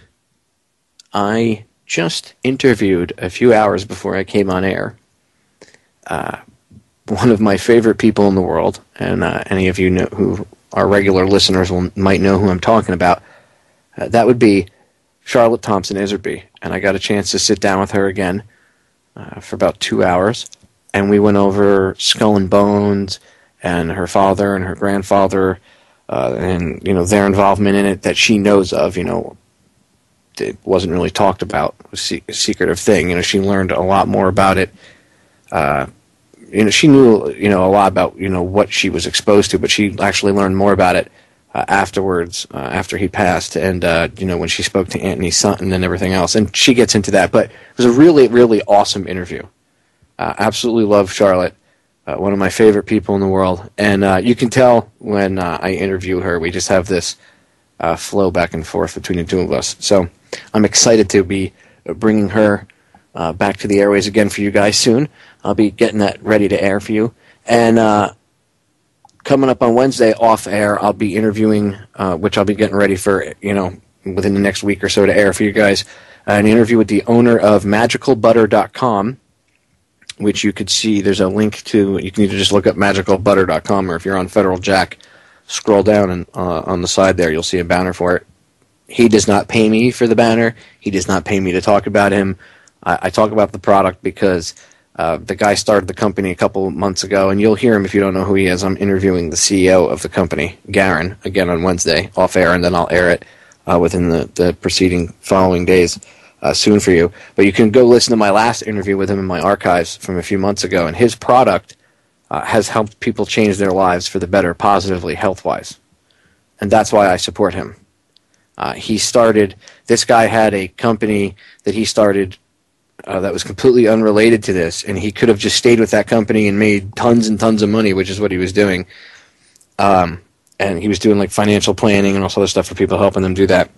I just interviewed a few hours before I came on air one of my favorite people in the world, and any of you know who are regular listeners might know who I'm talking about. That would be Charlotte Thompson Iserby, and I got a chance to sit down with her again for about 2 hours, and we went over Skull and Bones and her father and her grandfather, and their involvement in it that she knows of. It wasn't really talked about. It was a secretive thing. She learned a lot more about it. She knew, a lot about, what she was exposed to, but she actually learned more about it afterwards, after he passed, and, when she spoke to Anthony Sutton and everything else. And she gets into that, but it was a really, really awesome interview. Absolutely love Charlotte, one of my favorite people in the world. And you can tell when I interview her, we just have this flow back and forth between the two of us. So I'm excited to be bringing her back to the airways again for you guys soon. I'll be getting that ready to air for you. And coming up on Wednesday off air, I'll be interviewing, which I'll be getting ready for, within the next week or so to air for you guys, an interview with the owner of magicalbutter.com, which you could see. There's a link to, you can either just look up magicalbutter.com, or if you're on Federal Jack, scroll down and on the side there, you'll see a banner for it. He does not pay me for the banner. He does not pay me to talk about him. I talk about the product because the guy started the company a couple months ago, and you'll hear him if you don't know who he is. I'm interviewing the CEO of the company, Garen, again on Wednesday, off air, and then I'll air it within the preceding following days soon for you. But you can go listen to my last interview with him in my archives from a few months ago, and his product has helped people change their lives for the better, positively, health-wise. And that's why I support him. This guy had a company that he started that was completely unrelated to this, and he could have just stayed with that company and made tons and tons of money, which is what he was doing. And he was doing like financial planning and all sorts of stuff for people, helping them do that.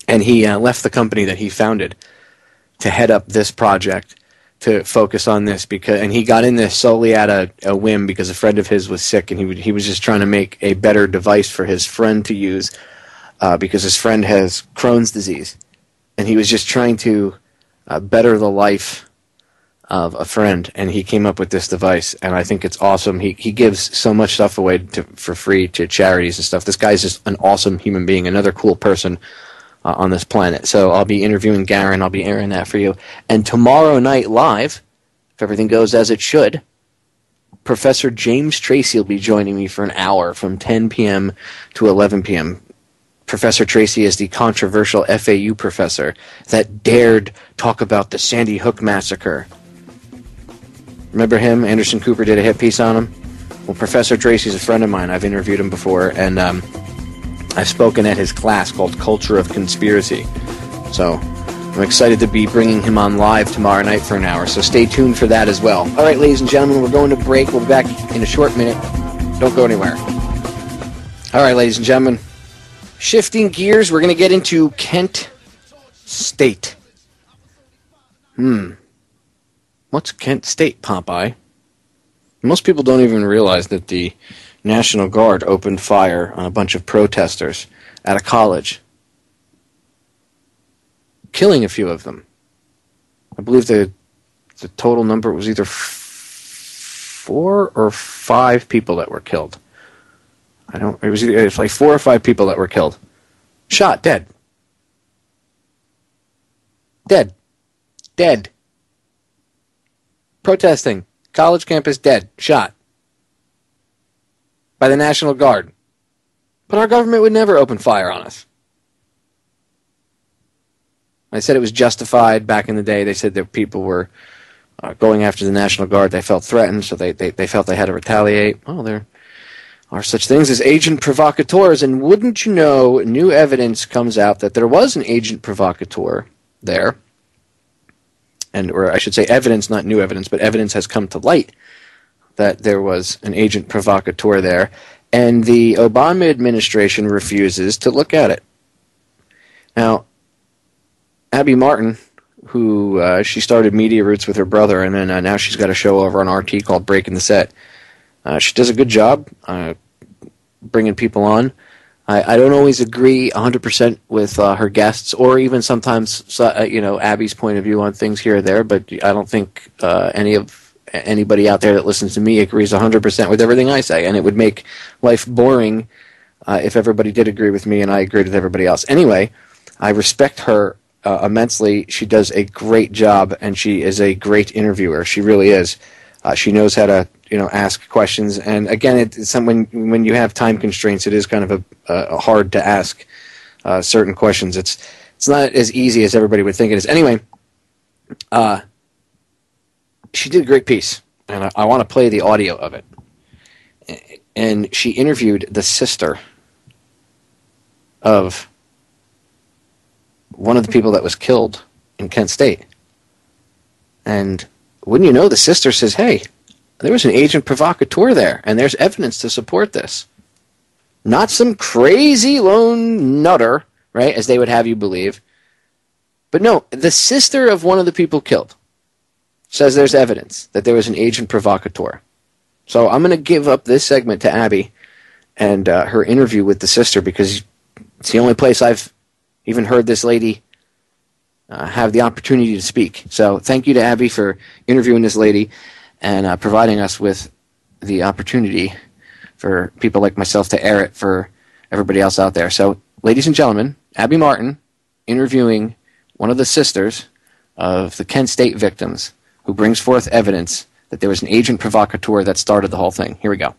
And he left the company that he founded to head up this project, to focus on this, and he got in this solely at a whim because a friend of his was sick, and he was just trying to make a better device for his friend to use because his friend has Crohn's disease, and he was just trying to better the life of a friend, and he came up with this device, and I think it's awesome. He gives so much stuff away for free to charities and stuff. This guy's just an awesome human being, another cool person on this planet. So I'll be interviewing Garen. I'll be airing that for you. And tomorrow night live, if everything goes as it should, Professor James Tracy will be joining me for an hour from 10 p.m. to 11 p.m. Professor Tracy is the controversial FAU professor that dared talk about the Sandy Hook massacre. Remember him? Anderson Cooper did a hit piece on him. Well, Professor Tracy's a friend of mine. I've interviewed him before, and I've spoken at his class called Culture of Conspiracy. So I'm excited to be bringing him on live tomorrow night for an hour, so stay tuned for that as well. All right, ladies and gentlemen, we're going to break. We'll be back in a short minute. Don't go anywhere. All right, ladies and gentlemen, shifting gears, we're going to get into Kent State. What's Kent State, Popeye? Most people don't even realize that the National Guard opened fire on a bunch of protesters at a college, killing a few of them. I believe the total number was either 4 or 5 people that were killed. It was like 4 or 5 people that were killed. Shot, dead. Dead. Protesting. College campus, dead. Shot. By the National Guard. But our government would never open fire on us. I said it was justified back in the day. They said that people were going after the National Guard. They felt threatened, so they felt they had to retaliate. Well, there are such things as agent provocateurs, and wouldn't you know, new evidence comes out that there was an agent provocateur there. Or I should say evidence, not new evidence, but evidence has come to light that there was an agent provocateur there, and the Obama administration refuses to look at it. Now, Abby Martin, who she started Media Roots with her brother, and then now she's got a show over on RT called Breaking the Set. She does a good job bringing people on. I don't always agree 100% with her guests, or even sometimes, Abby's point of view on things here or there, but I don't think anybody out there that listens to me agrees 100% with everything I say, and it would make life boring if everybody did agree with me and I agreed with everybody else. Anyway, I respect her immensely. She does a great job, and she is a great interviewer. She really is. She knows how to ask questions, and again, it's when you have time constraints, it is kind of a hard to ask certain questions. It's not as easy as everybody would think it is. Anyway, she did a great piece, and I want to play the audio of it. And she interviewed the sister of one of the people that was killed in Kent State. And wouldn't you know, the sister says, hey, there was an agent provocateur there, and there's evidence to support this. Not some crazy lone nutter, right, as they would have you believe. But no, the sister of one of the people killed says there's evidence that there was an agent provocateur. So I'm going to give up this segment to Abby and her interview with the sister, because it's the only place I've even heard this lady have the opportunity to speak. So thank you to Abby for interviewing this lady and providing us with the opportunity for people like myself to air it for everybody else out there. So, ladies and gentlemen, Abby Martin interviewing one of the sisters of the Kent State victims, who brings forth evidence that there was an agent provocateur that started the whole thing. Here we go.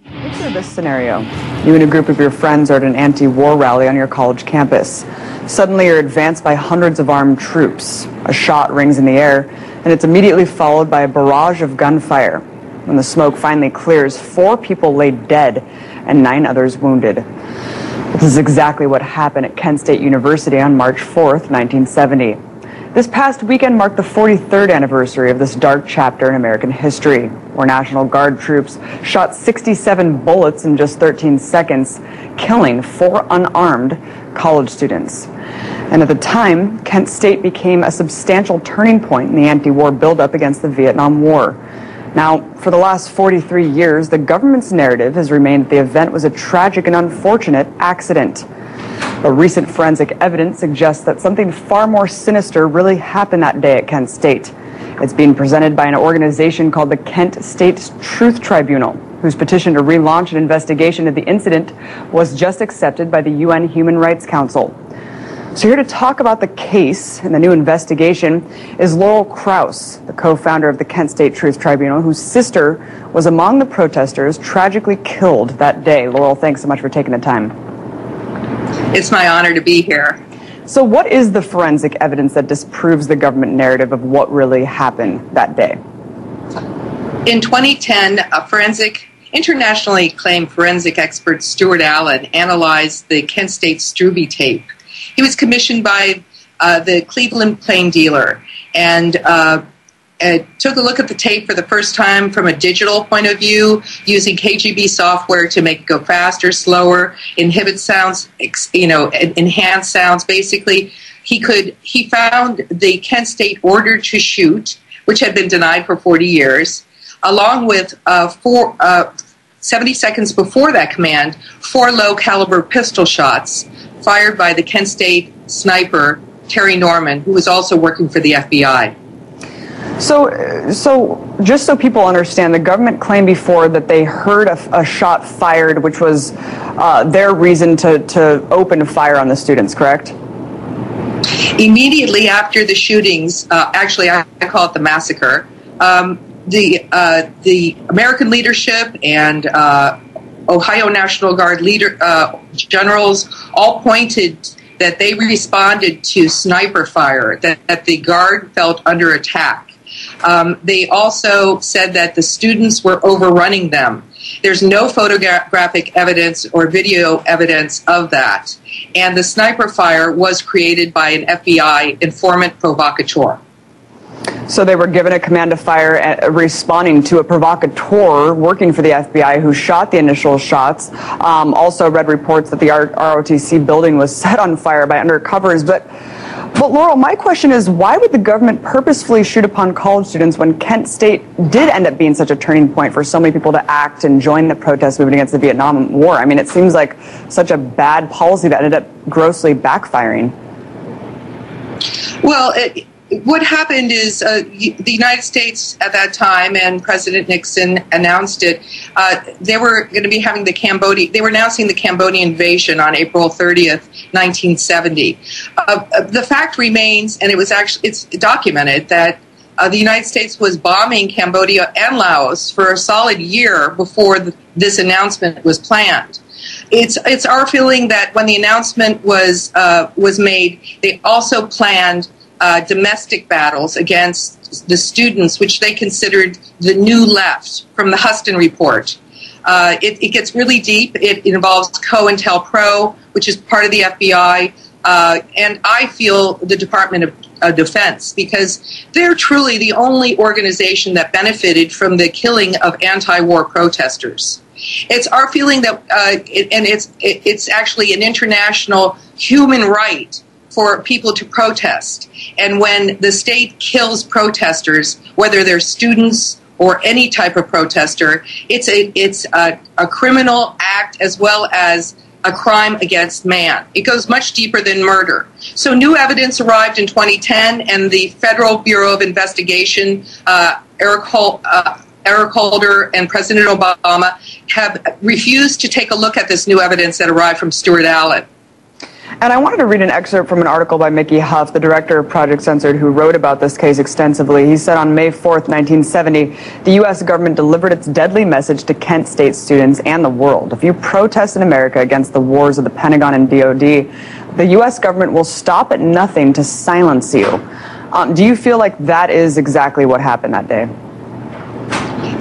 Picture this scenario. You and a group of your friends are at an anti-war rally on your college campus. Suddenly you're advanced by hundreds of armed troops. A shot rings in the air, and it's immediately followed by a barrage of gunfire. When the smoke finally clears, 4 people lay dead and 9 others wounded. This is exactly what happened at Kent State University on March 4th, 1970. This past weekend marked the 43rd anniversary of this dark chapter in American history, where National Guard troops shot 67 bullets in just 13 seconds, killing 4 unarmed college students. And at the time, Kent State became a substantial turning point in the anti-war buildup against the Vietnam War. Now, for the last 43 years, the government's narrative has remained that the event was a tragic and unfortunate accident. But recent forensic evidence suggests that something far more sinister really happened that day at Kent State. It's being presented by an organization called the Kent State Truth Tribunal, whose petition to relaunch an investigation of the incident was just accepted by the UN Human Rights Council. So here to talk about the case and the new investigation is Laurel Krauss, the co-founder of the Kent State Truth Tribunal, whose sister was among the protesters tragically killed that day. Laurel, thanks so much for taking the time. It's my honor to be here. So what is the forensic evidence that disproves the government narrative of what really happened that day? In 2010, a internationally acclaimed forensic expert, Stuart Allen, analyzed the Kent State Struby tape. He was commissioned by the Cleveland Plain Dealer and took a look at the tape for the first time from a digital point of view, using KGB software to make it go faster, slower, inhibit sounds, enhance sounds. Basically, he found the Kent State order to shoot, which had been denied for 40 years, along with 70 seconds before that command, 4 low-caliber pistol shots fired by the Kent State sniper, Terry Norman, who was also working for the FBI. So just so people understand, the government claimed before that they heard a shot fired, which was their reason to open fire on the students, correct? Immediately after the shootings, actually I call it the massacre, the American leadership and Ohio National Guard generals all pointed that they responded to sniper fire, that the Guard felt under attack. They also said that the students were overrunning them. There's no photographic evidence or video evidence of that. And the sniper fire was created by an FBI informant provocateur. So they were given a command to fire, responding to a provocateur working for the FBI who shot the initial shots. Also read reports that the ROTC building was set on fire by undercovers. But Laurel, my question is, why would the government purposefully shoot upon college students when Kent State did end up being such a turning point for so many people to act and join the protest movement against the Vietnam War? I mean, it seems like such a bad policy that ended up grossly backfiring. Well, what happened is the United States at that time, and President Nixon announced it, they were going to be having they were announcing the Cambodian invasion on April 30th, 1970. The fact remains, and it's documented, that the United States was bombing Cambodia and Laos for a solid year before this announcement was planned. It's our feeling that when the announcement was made, they also planned domestic battles against the students, which they considered the new left from the Huston Report. It gets really deep. It involves COINTELPRO, which is part of the FBI, and I feel the Department of Defense, because they're truly the only organization that benefited from the killing of anti-war protesters. It's our feeling that, and it's actually an international human right for people to protest. And when the state kills protesters, whether they're students or any type of protester, it's a criminal act as well as a crime against man. It goes much deeper than murder. So new evidence arrived in 2010, and the Federal Bureau of Investigation, Eric Holder and President Obama have refused to take a look at this new evidence that arrived from Stuart Allen. And I wanted to read an excerpt from an article by Mickey Huff, the director of Project Censored, who wrote about this case extensively. He said on May 4th, 1970, the U.S. government delivered its deadly message to Kent State students and the world. If you protest in America against the wars of the Pentagon and DOD, the U.S. government will stop at nothing to silence you. Do you feel like that is exactly what happened that day?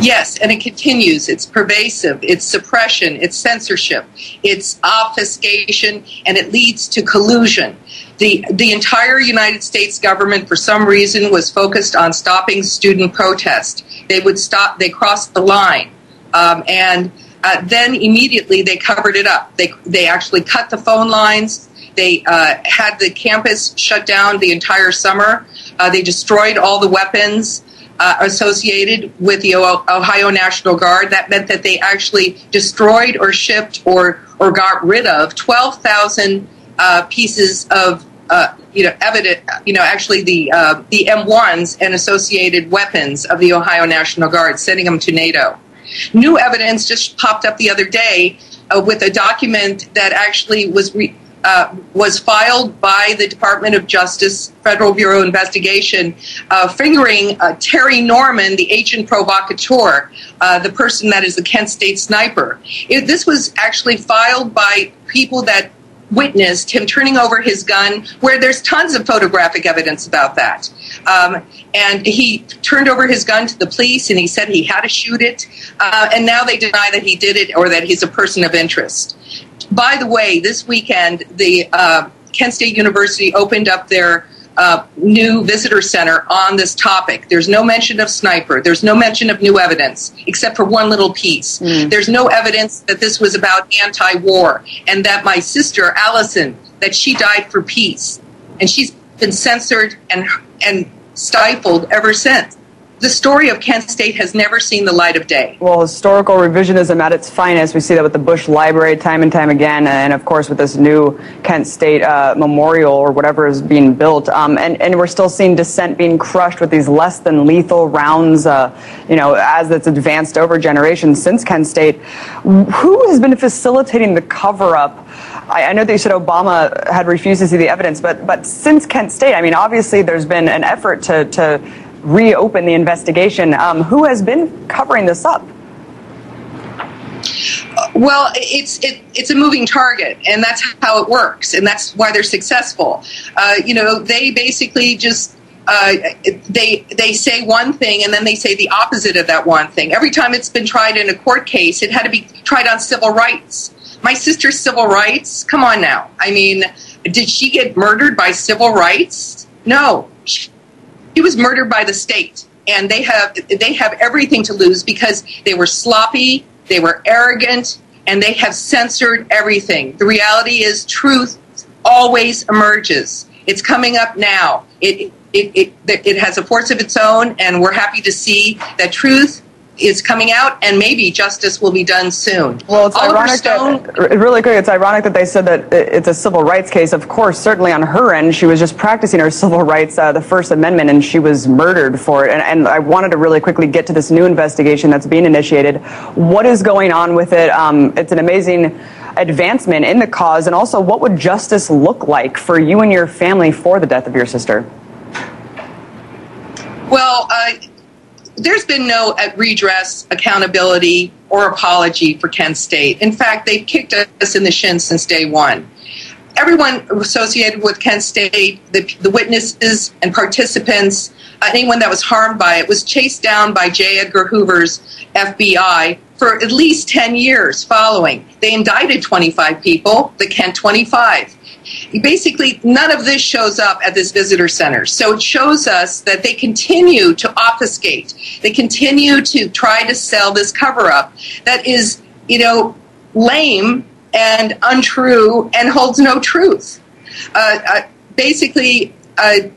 Yes, and it continues. It's pervasive. It's suppression. It's censorship. It's obfuscation, and it leads to collusion. The entire United States government, for some reason, was focused on stopping student protest. They would stop. They crossed the line, and then immediately they covered it up. They actually cut the phone lines. They had the campus shut down the entire summer. They destroyed all the weapons associated with the Ohio National Guard. That meant that they actually destroyed or shipped or got rid of 12,000 pieces of evidence. Actually the M1s and associated weapons of the Ohio National Guard, sending them to NATO. New evidence just popped up the other day with a document that actually was filed by the Department of Justice, Federal Bureau of Investigation, fingering Terry Norman, the agent-provocateur, the person that is the Kent State sniper. This was actually filed by people that witnessed him turning over his gun, where there's tons of photographic evidence about that. And he turned over his gun to the police, and he said he had to shoot it, and now they deny that he did it or that he's a person of interest. By the way, this weekend, the Kent State University opened up their new visitor center on this topic. There's no mention of sniper. There's no mention of new evidence, except for one little piece. There's no evidence that this was about anti-war, and that my sister, Allison, that she died for peace. And she's been censored and stifled ever since. The story of Kent State has never seen the light of day. Well, historical revisionism at its finest. We see that with the Bush Library time and time again, and of course with this new Kent State memorial or whatever is being built. And we're still seeing dissent being crushed with these less than lethal rounds, as it's advanced over generations since Kent State. Who has been facilitating the cover-up? I know that you said Obama had refused to see the evidence, but since Kent State, I mean, obviously there's been an effort to reopen the investigation. Who has been covering this up? Well, it's a moving target, and that's how it works, and that's why they're successful. They basically just they say one thing and then they say the opposite of that one thing. Every time it's been tried in a court case, it had to be tried on civil rights. My sister's civil rights? Come on now. I mean, did she get murdered by civil rights? No. She was murdered by the state. And they have everything to lose because they were sloppy, they were arrogant, and they have censored everything. The reality is truth always emerges. It's coming up now. It has a force of its own, and we're happy to see that truth is coming out, and maybe justice will be done soon. Well, it's ironic it's ironic that they said that it's a civil rights case. Of course, certainly on her end, she was just practicing her civil rights, the First Amendment, and she was murdered for it. And I wanted to really quickly get to this new investigation that's being initiated. What is going on with it? It's an amazing advancement in the cause, and also what would justice look like for you and your family for the death of your sister? Well, there's been no redress, accountability, or apology for Kent State. In fact, they've kicked us in the shin since day one. Everyone associated with Kent State, the witnesses and participants, anyone that was harmed by it, was chased down by J. Edgar Hoover's FBI for at least 10 years following. They indicted 25 people, the Kent 25. Basically, none of this shows up at this visitor center. So it shows us that they continue to obfuscate. They continue to try to sell this cover-up that is, lame and untrue and holds no truth. Basically,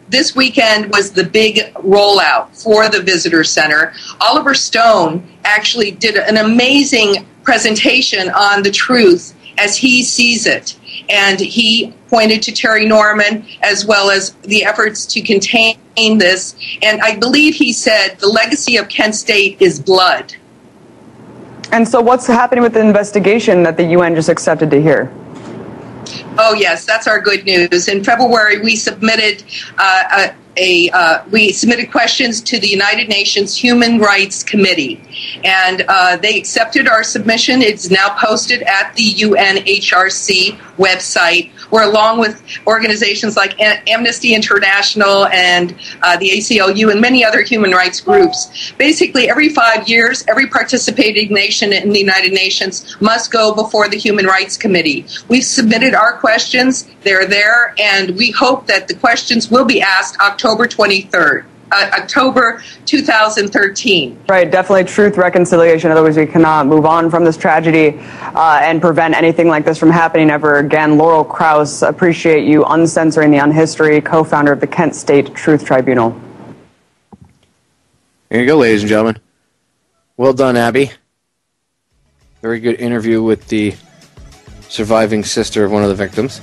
this weekend was the big rollout for the visitor center. Oliver Stone actually did an amazing presentation on the truth as he sees it. And he pointed to Terry Norman as well as the efforts to contain this. And I believe he said the legacy of Kent State is blood. And so what's happening with the investigation that the UN just accepted to hear? Oh, yes, that's our good news. In February, we submitted questions to the United Nations Human Rights Committee, and they accepted our submission. It's now posted at the UNHRC website, where along with organizations like Amnesty International and the ACLU and many other human rights groups, basically every 5 years, every participating nation in the United Nations must go before the Human Rights Committee. We've submitted our questions. They're there, and we hope that the questions will be asked October 23rd. October 2013. Right, definitely truth, reconciliation. Otherwise, we cannot move on from this tragedy and prevent anything like this from happening ever again. Laurel Krauss, appreciate you uncensoring the unhistory, co-founder of the Kent State Truth Tribunal. There you go, ladies and gentlemen. Well done, Abby. Very good interview with the surviving sister of one of the victims.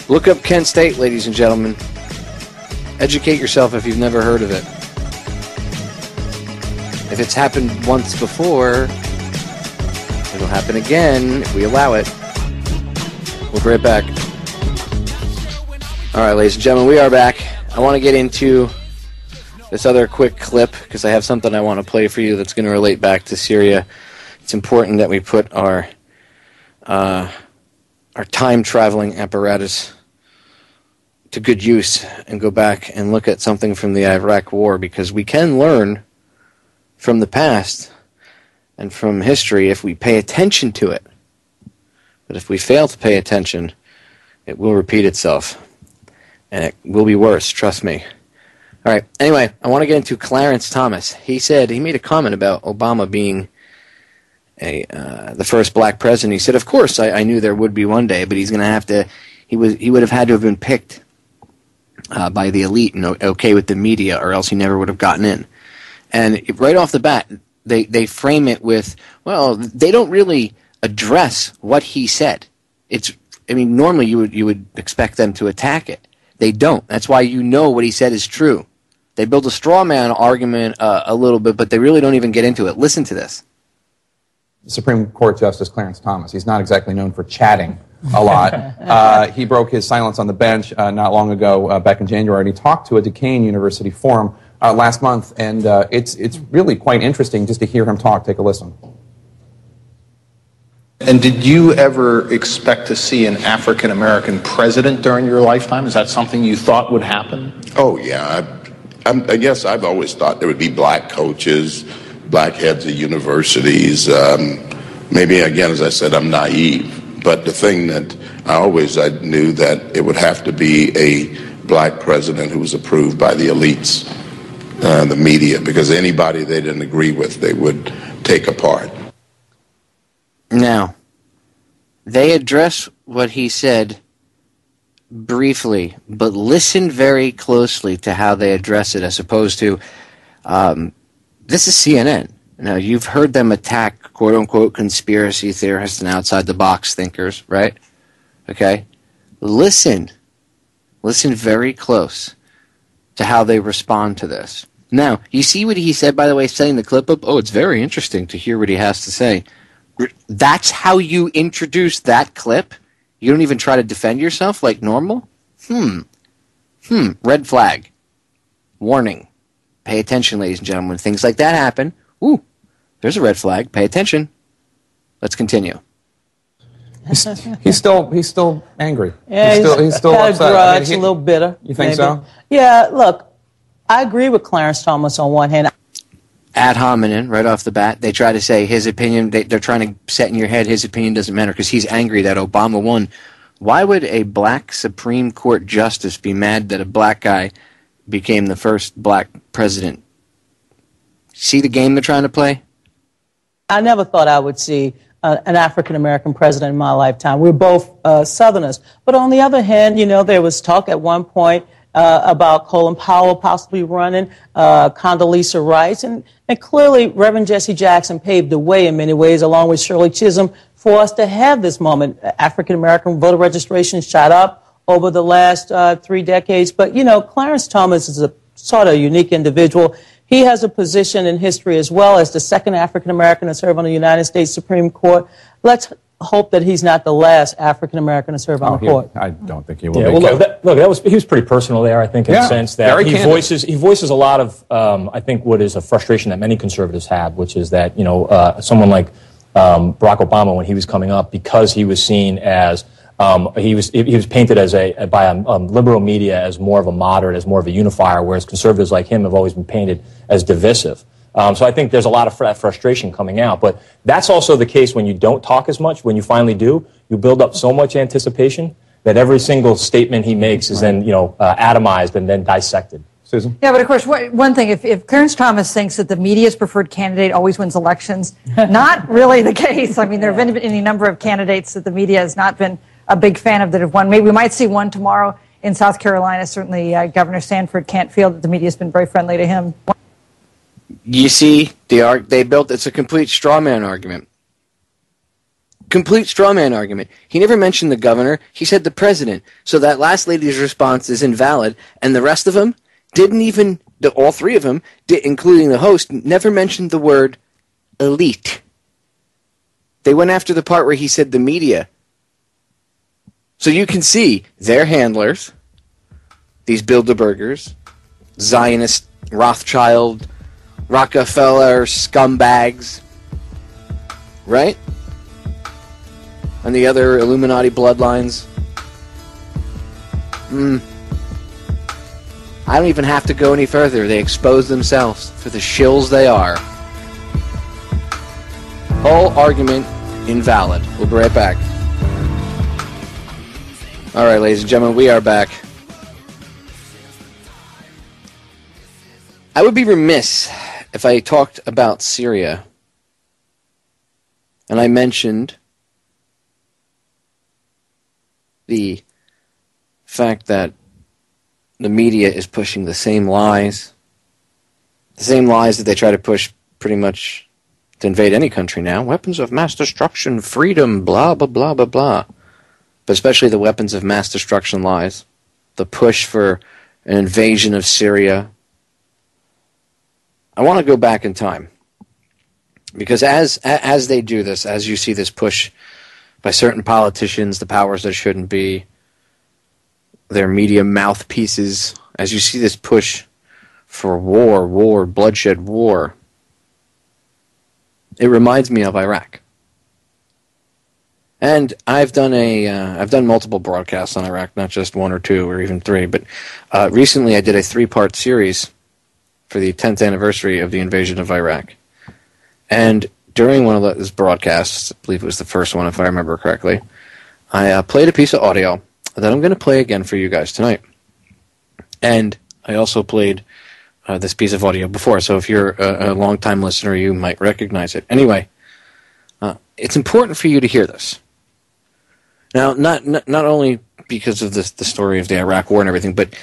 Look up Kent State, ladies and gentlemen. Educate yourself if you've never heard of it. If it's happened once before, it'll happen again if we allow it. We'll be right back. All right, ladies and gentlemen, we are back. I want to get into this other quick clip because I have something I want to play for you that's going to relate back to Syria. It's important that we put our time-traveling apparatus to good use and go back and look at something from the Iraq War, because we can learn from the past and from history if we pay attention to it. But if we fail to pay attention, it will repeat itself. And it will be worse, trust me. All right, anyway, I want to get into Clarence Thomas. He made a comment about Obama being the first black president. He said, of course, I knew there would be one day, but he's going to have to, he would have had to have been picked by the elite and okay with the media, or else he never would have gotten in. And right off the bat, they frame it with, well, they don't really address what he said. Normally you would expect them to attack it. They don't. That's why you know what he said is true. They build a straw man argument a little bit, but they really don't even get into it. Listen to this. Supreme Court Justice Clarence Thomas. He's not exactly known for chatting a lot. He broke his silence on the bench not long ago, back in January, and he talked to a Duquesne University forum last month, and it's really quite interesting just to hear him talk. Take a listen. And did you ever expect to see an African-American president during your lifetime? Is that something you thought would happen? Oh, yeah. I guess I've always thought there would be black coaches, black heads of universities. Maybe, again, as I said, I'm naive. But the thing that I knew that it would have to be a black president who was approved by the elites, the media, because anybody they didn't agree with, they would take apart. Now, they address what he said briefly, but listen very closely to how they address it as opposed to, this is CNN. Now, you've heard them attack quote-unquote conspiracy theorists and outside-the-box thinkers, right? Okay? Listen very close to how they respond to this. Now, you see what he said, by the way, setting the clip up? Oh, it's very interesting to hear what he has to say. That's how you introduce that clip? You don't even try to defend yourself like normal? Red flag. Warning. Pay attention, ladies and gentlemen. When things like that happen, ooh, there's a red flag. Pay attention. Let's continue. He's still angry. Yeah, he's still got upset. a grudge, a little bitter. You think maybe. so? Yeah, look, I agree with Clarence Thomas on one hand. Ad hominem, right off the bat, they try to say his opinion, they're trying to set in your head his opinion doesn't matter because he's angry that Obama won. Why would a black Supreme Court justice be mad that a black guy became the first black president? See the game they're trying to play? I never thought I would see an African-American president in my lifetime. We're both Southerners. But on the other hand, you know, there was talk at one point about Colin Powell possibly running, Condoleezza Rice, and clearly Reverend Jesse Jackson paved the way in many ways, along with Shirley Chisholm, for us to have this moment. African-American voter registration shot up over the last 3 decades. But, you know, Clarence Thomas is a sort of unique individual. He has a position in history as well as the second African-American to serve on the United States Supreme Court. Let's hope that he's not the last African-American to serve on the court. I don't think he will. Yeah, well, he was pretty personal there, I think, in the sense that he voices a lot of, I think, what is a frustration that many conservatives have, which is that, you know, someone like Barack Obama, when he was coming up, because he was seen as he was painted as by liberal media as more of a moderate, as more of a unifier, whereas conservatives like him have always been painted as divisive. So I think there's a lot of frustration coming out. But that's also the case when you don't talk as much. When you finally do, you build up so much anticipation that every single statement he makes is then, you know, atomized and then dissected. Susan? Yeah, but of course, one thing, if Clarence Thomas thinks that the media's preferred candidate always wins elections, not really the case. I mean, there have been any number of candidates that the media has not been a big fan of that have won. Maybe we might see one tomorrow in South Carolina. Certainly, Governor Sanford can't feel that the media has been very friendly to him. You see, they built, it's a complete straw man argument. Complete straw man argument. He never mentioned the governor. He said the president. So that last lady's response is invalid, and the rest of them didn't even, all three of them, including the host, never mentioned the word elite. They went after the part where he said the media. So you can see their handlers, these Bilderbergers, Zionist, Rothschild, Rockefeller scumbags, right? And the other Illuminati bloodlines. I don't even have to go any further. They expose themselves for the shills they are. Whole argument invalid. We'll be right back. All right, ladies and gentlemen, we are back. I would be remiss if I talked about Syria and I mentioned the fact that the media is pushing the same lies that they try to push pretty much to invade any country now. Weapons of mass destruction, freedom, blah, blah, blah, blah, blah. But especially the weapons of mass destruction lies. The push for an invasion of Syria. I want to go back in time. Because as they do this, as you see this push by certain politicians, the powers that shouldn't be, their media mouthpieces, as you see this push for war, bloodshed, war, it reminds me of Iraq. And I've done multiple broadcasts on Iraq, not just one or two or even three, but recently I did a 3-part series for the 10th anniversary of the invasion of Iraq. And during one of those broadcasts, I believe it was the first one if I remember correctly, I played a piece of audio that I'm going to play again for you guys tonight. And I also played this piece of audio before, so if you're a long-time listener, you might recognize it. Anyway, it's important for you to hear this. Now, not only because of the story of the Iraq War and everything, but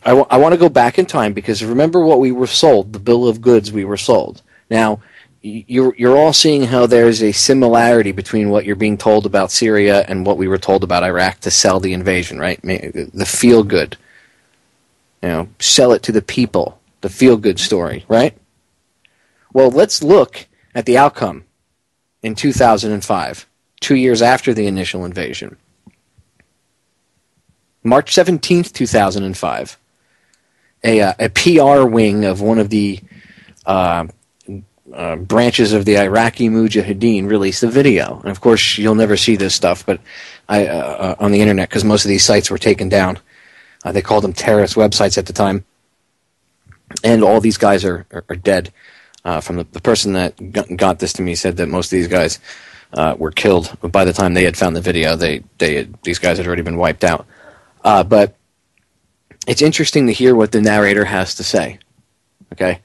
I want to go back in time because remember what we were sold, the bill of goods we were sold. Now, you're all seeing how there's a similarity between what you're being told about Syria and what we were told about Iraq to sell the invasion, right? The feel-good. Sell it to the people, the feel-good story, right? Well, let's look at the outcome in 2005, 2 years after the initial invasion. March 17th, 2005, a PR wing of one of the branches of the Iraqi Mujahideen released a video. And of course, you'll never see this stuff but on the internet because most of these sites were taken down. They called them terrorist websites at the time. And all these guys are dead. From the person that got this to me said that most of these guys were killed. But by the time they had found the video, these guys had already been wiped out. But it's interesting to hear what the narrator has to say, okay,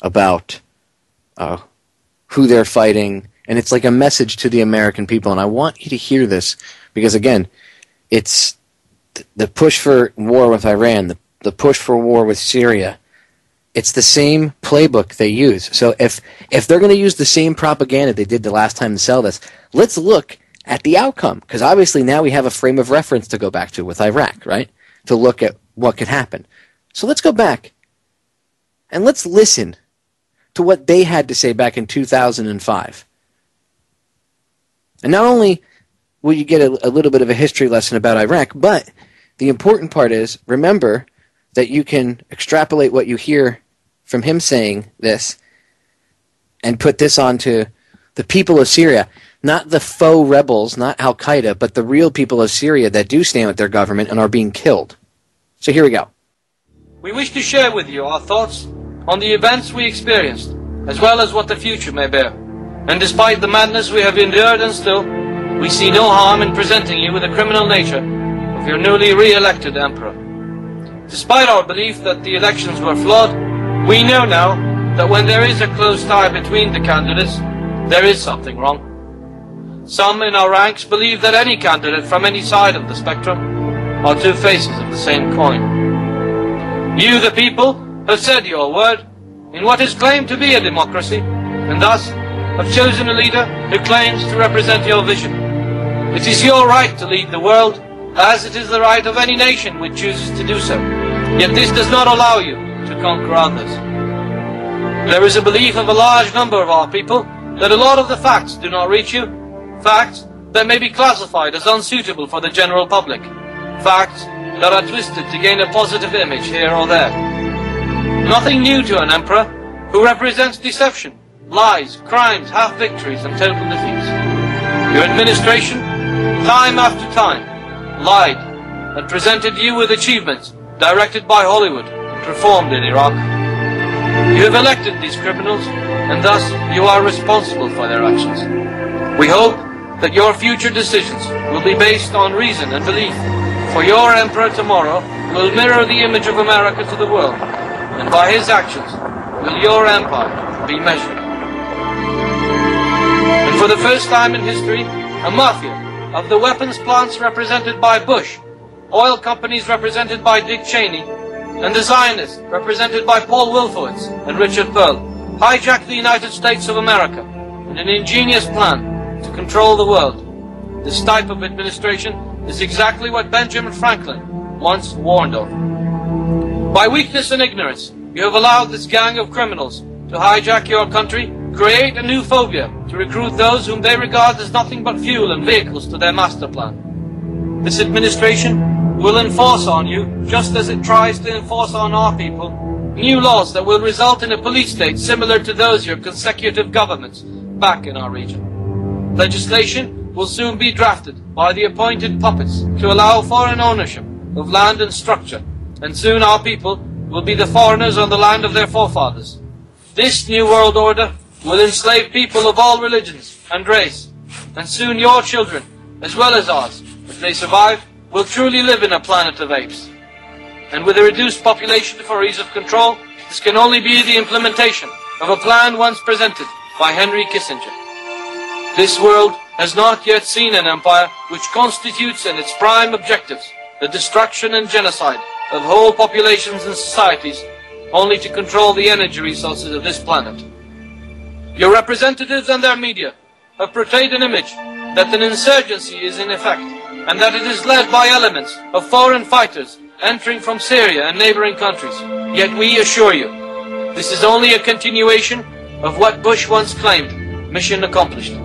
about who they're fighting. And it's like a message to the American people. And I want you to hear this because, again, it's the push for war with Iran, the push for war with Syria. It's the same playbook they use. So if they're going to use the same propaganda they did the last time to sell this, let's look at the outcome. Because obviously now we have a frame of reference to go back to with Iraq, right? To look at what could happen. So let's go back and let's listen to what they had to say back in 2005. And not only will you get a little bit of a history lesson about Iraq, but the important part is, remember that you can extrapolate what you hear from him saying this and put this onto the people of Syria, not the faux rebels, not Al-Qaeda, but the real people of Syria that do stand with their government and are being killed. So here we go. We wish to share with you our thoughts on the events we experienced, as well as what the future may bear. And despite the madness we have endured and still, we see no harm in presenting you with the criminal nature of your newly re-elected emperor. Despite our belief that the elections were flawed, we know now that when there is a close tie between the candidates, there is something wrong. Some in our ranks believe that any candidate from any side of the spectrum are two faces of the same coin. You, the people, have said your word in what is claimed to be a democracy, and thus have chosen a leader who claims to represent your vision. It is your right to lead the world, as it is the right of any nation which chooses to do so. Yet this does not allow you to conquer others. There is a belief of a large number of our people that a lot of the facts do not reach you, facts that may be classified as unsuitable for the general public, facts that are twisted to gain a positive image here or there. Nothing new to an emperor who represents deception, lies, crimes, half-victories and total defeats. Your administration, time after time, lied and presented you with achievements directed by Hollywood and performed in Iraq. You have elected these criminals, and thus you are responsible for their actions. We hope that your future decisions will be based on reason and belief, for your emperor tomorrow will mirror the image of America to the world, and by his actions will your empire be measured. And for the first time in history, a mafia of the weapons plants represented by Bush, oil companies represented by Dick Cheney, and the Zionists represented by Paul Wolfowitz and Richard Pearl hijacked the United States of America in an ingenious plan to control the world. This type of administration is exactly what Benjamin Franklin once warned of. By weakness and ignorance, you have allowed this gang of criminals to hijack your country, create a new phobia to recruit those whom they regard as nothing but fuel and vehicles to their master plan. This administration will enforce on you, just as it tries to enforce on our people, new laws that will result in a police state similar to those of your consecutive governments back in our region. Legislation will soon be drafted by the appointed puppets to allow foreign ownership of land and structure, and soon our people will be the foreigners on the land of their forefathers. This new world order will enslave people of all religions and race, and soon your children, as well as ours, if they survive, will truly live in a planet of apes. And with a reduced population for ease of control, this can only be the implementation of a plan once presented by Henry Kissinger. This world has not yet seen an empire which constitutes in its prime objectives the destruction and genocide of whole populations and societies, only to control the energy resources of this planet. Your representatives and their media have portrayed an image that an insurgency is in effect, and that it is led by elements of foreign fighters entering from Syria and neighboring countries. Yet we assure you, this is only a continuation of what Bush once claimed, mission accomplished.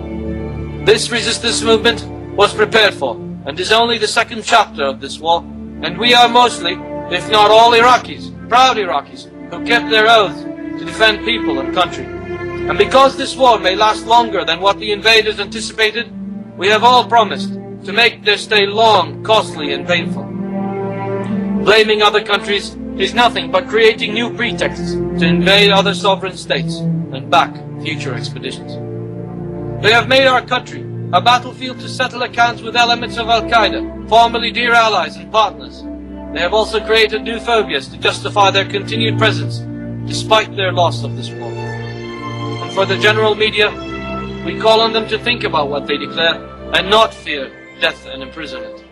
This resistance movement was prepared for, and is only the second chapter of this war, and we are mostly, if not all Iraqis, proud Iraqis, who kept their oaths to defend people and country. And because this war may last longer than what the invaders anticipated, we have all promised to make their stay long, costly, and painful. Blaming other countries is nothing but creating new pretexts to invade other sovereign states and back future expeditions. They have made our country a battlefield to settle accounts with elements of Al-Qaeda, formerly dear allies and partners. They have also created new phobias to justify their continued presence, despite their loss of this war. And for the general media, we call on them to think about what they declare and not fear death and imprisonment.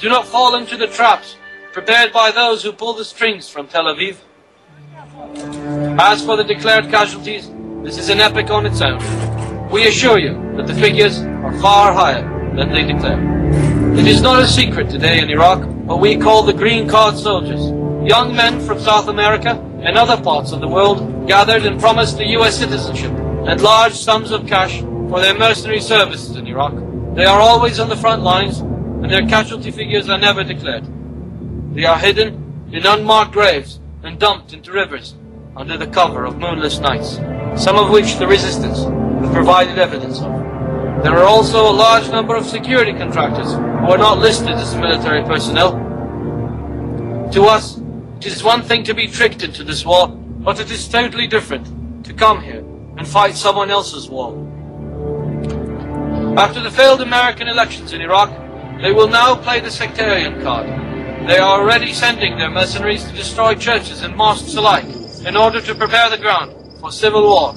Do not fall into the traps prepared by those who pull the strings from Tel Aviv. As for the declared casualties, this is an epic on its own. We assure you that the figures are far higher than they declare. It is not a secret today in Iraq what we call the green card soldiers. Young men from South America and other parts of the world gathered and promised the US citizenship and large sums of cash for their mercenary services in Iraq. They are always on the front lines, and their casualty figures are never declared. They are hidden in unmarked graves and dumped into rivers under the cover of moonless nights, some of which the resistance have provided evidence of. There are also a large number of security contractors who are not listed as military personnel. To us, it is one thing to be tricked into this war, but it is totally different to come here and fight someone else's war. After the failed American elections in Iraq, they will now play the sectarian card. They are already sending their mercenaries to destroy churches and mosques alike in order to prepare the ground for civil war.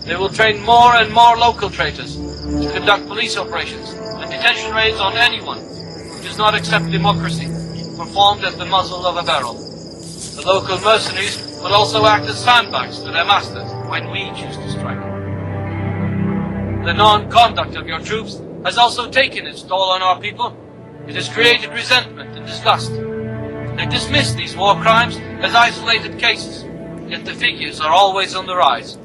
They will train more and more local traitors to conduct police operations and detention raids on anyone who does not accept democracy, performed at the muzzle of a barrel. The local mercenaries will also act as sandbags to their masters when we choose to strike. The non-conduct of your troops has also taken its toll on our people. It has created resentment and disgust. They dismiss these war crimes as isolated cases, yet the figures are always on the rise.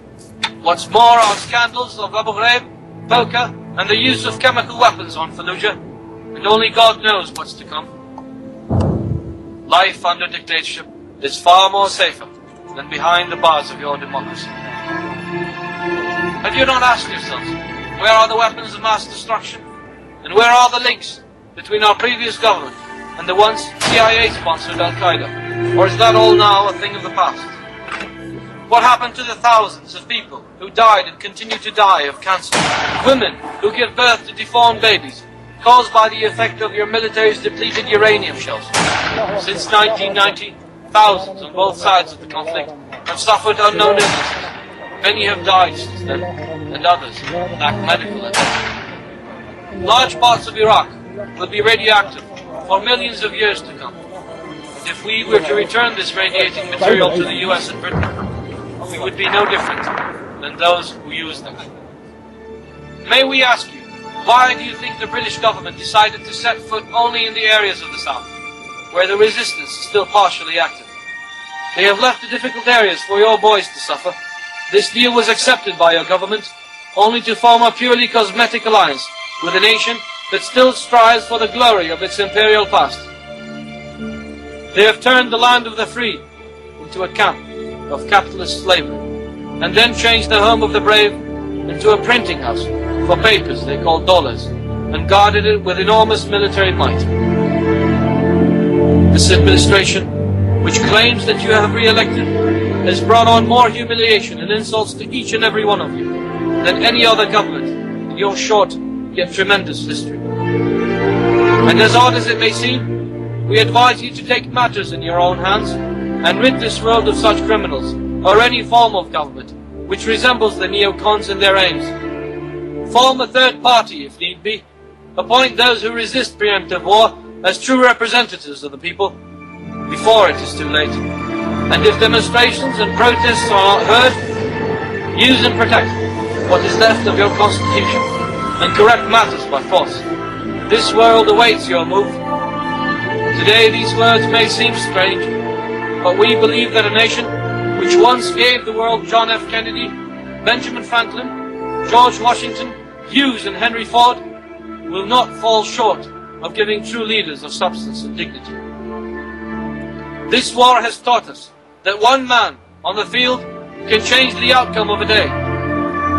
What's more are scandals of Abu Ghraib, poker, and the use of chemical weapons on Fallujah, and only God knows what's to come. Life under dictatorship is far more safer than behind the bars of your democracy. Have you not asked yourselves, where are the weapons of mass destruction? And where are the links between our previous government and the once CIA-sponsored Al-Qaeda? Or is that all now a thing of the past? What happened to the thousands of people who died and continue to die of cancer? Women who give birth to deformed babies, caused by the effect of your military's depleted uranium shells. Since 1990, thousands on both sides of the conflict have suffered unknown illnesses. Many have died since then, and others lack medical attention. Large parts of Iraq will be radioactive for millions of years to come. And if we were to return this radiating material to the US and Britain, we would be no different than those who use them. May we ask you, why do you think the British government decided to set foot only in the areas of the south, where the resistance is still partially active? They have left the difficult areas for your boys to suffer. This deal was accepted by your government, only to form a purely cosmetic alliance with a nation that still strives for the glory of its imperial past. They have turned the land of the free into a camp of capitalist slavery, and then changed the home of the brave into a printing house for papers they call dollars, and guarded it with enormous military might. This administration, which claims that you have re-elected, has brought on more humiliation and insults to each and every one of you than any other government in your short yet tremendous history. And as odd as it may seem, we advise you to take matters in your own hands and rid this world of such criminals, or any form of government which resembles the neocons in their aims. Form a third party if need be. Appoint those who resist preemptive war as true representatives of the people before it is too late. And if demonstrations and protests are not heard, use and protect what is left of your constitution and correct matters by force. This world awaits your move. Today these words may seem strange, but we believe that a nation which once gave the world John F. Kennedy, Benjamin Franklin, George Washington, Hughes and Henry Ford will not fall short of giving true leaders of substance and dignity. This war has taught us that one man on the field can change the outcome of a day.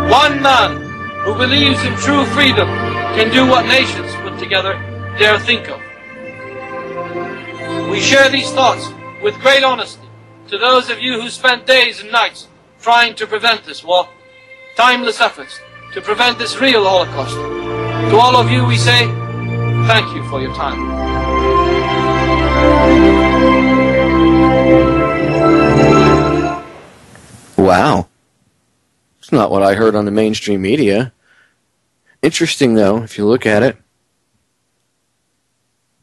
One man who believes in true freedom can do what nations put together dare think of. We share these thoughts with great honesty to those of you who spent days and nights trying to prevent this war, timeless efforts to prevent this real Holocaust. To all of you we say, thank you for your time. Wow. It's not what I heard on the mainstream media. Interesting, though, if you look at it.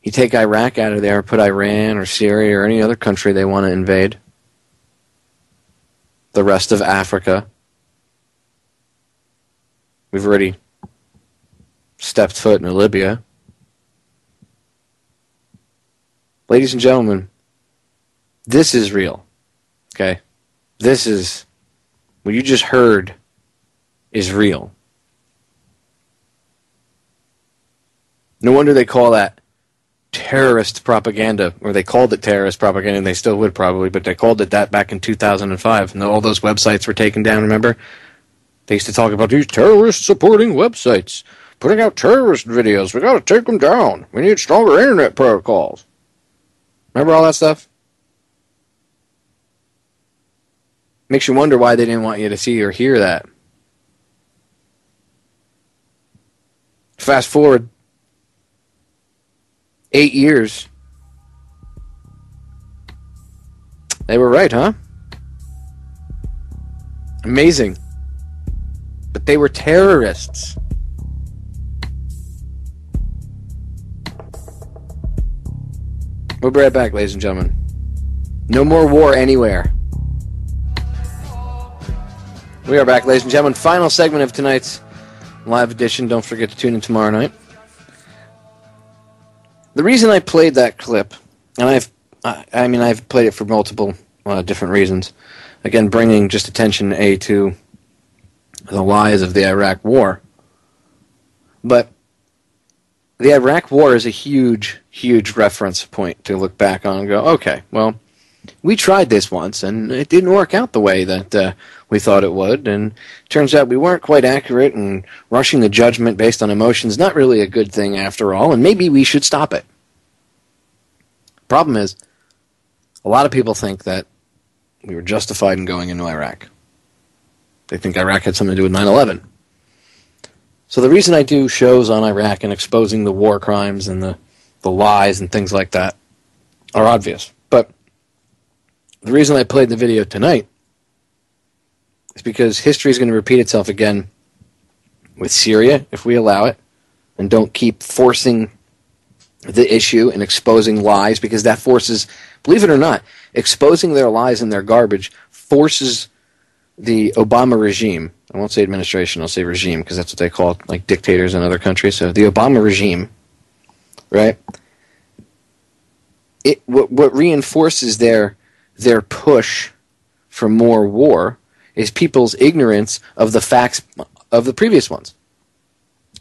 You take Iraq out of there, put Iran or Syria or any other country they want to invade. The rest of Africa. We've already stepped foot in Libya. Ladies and gentlemen, this is real. Okay? This is, what you just heard is real. No wonder they call that terrorist propaganda, or they called it terrorist propaganda, and they still would probably, but they called it that back in 2005, and all those websites were taken down, remember? They used to talk about these terrorist-supporting websites, putting out terrorist videos. We got to take them down. We need stronger internet protocols. Remember all that stuff? Makes you wonder why they didn't want you to see or hear that. Fast forward 8 years. They were right, huh? Amazing. But they were terrorists. We'll be right back, ladies and gentlemen. No more war anywhere. We are back, ladies and gentlemen. Final segment of tonight's live edition. Don't forget to tune in tomorrow night. The reason I played that clip, and I've played it for multiple different reasons. Again, bringing just attention to the lies of the Iraq War. But the Iraq War is a huge, huge reference point to look back on and go, okay, well, we tried this once, and it didn't work out the way that we thought it would, and it turns out we weren't quite accurate, and rushing the judgment based on emotion is not really a good thing after all, and maybe we should stop it. Problem is, a lot of people think that we were justified in going into Iraq. They think Iraq had something to do with 9/11. So the reason I do shows on Iraq and exposing the war crimes and the lies and things like that are obvious. But the reason I played the video tonight is because history is going to repeat itself again with Syria, if we allow it, and don't keep forcing the issue and exposing lies, because that forces, believe it or not, exposing their lies and their garbage forces the Obama regime, I won't say administration, I'll say regime, because that's what they call it, like dictators in other countries, so the Obama regime, right, what reinforces their push for more war is people's ignorance of the facts of the previous ones.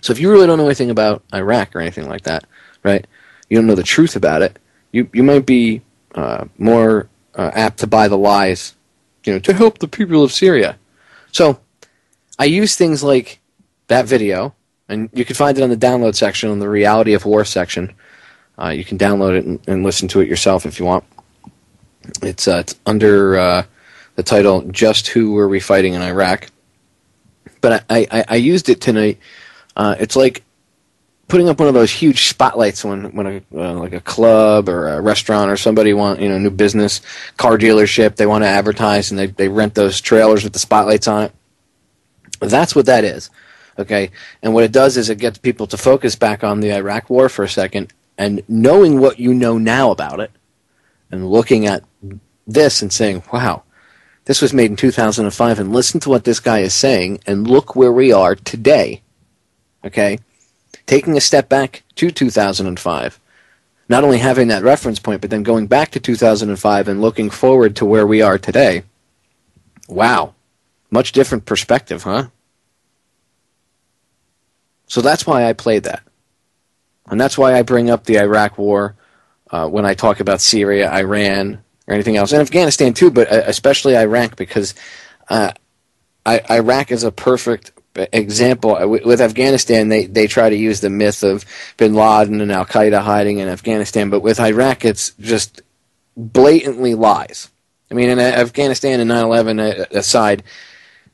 So if you really don't know anything about Iraq or anything like that, right, you don't know the truth about it, you might be more apt to buy the lies, to help the people of Syria. So I use things like that video And you can find it on the download section, on the Reality of War section. You can download it and listen to it yourself if you want. It's under the title, Just Who Were We Fighting in Iraq? But I used it tonight. It's like putting up one of those huge spotlights when like a club or a restaurant or somebody want, new business, car dealership, they want to advertise, and they rent those trailers with the spotlights on it. That's what that is, okay? And what it does is it gets people to focus back on the Iraq War for a second, and knowing what you know now about it, and looking at this and saying, wow, this was made in 2005, and listen to what this guy is saying, and look where we are today, okay? Taking a step back to 2005, not only having that reference point, but then going back to 2005 and looking forward to where we are today. Wow. Much different perspective, huh? So that's why I played that. And that's why I bring up the Iraq War when I talk about Syria, Iran, or anything else. And Afghanistan too, but especially Iraq, because Iraq is a perfect example. With Afghanistan, they try to use the myth of bin Laden and al-Qaeda hiding in Afghanistan, but with Iraq, it's just blatantly lies. I mean, in Afghanistan and 9/11 aside,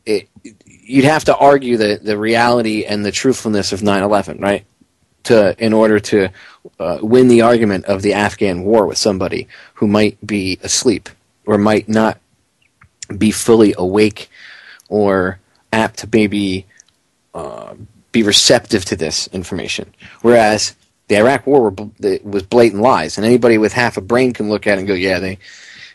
you'd have to argue the reality and the truthfulness of 9/11, right? In order to win the argument of the Afghan war with somebody who might be asleep or might not be fully awake or apt to maybe be receptive to this information. Whereas the Iraq War was blatant lies, and anybody with half a brain can look at it and go, yeah, they...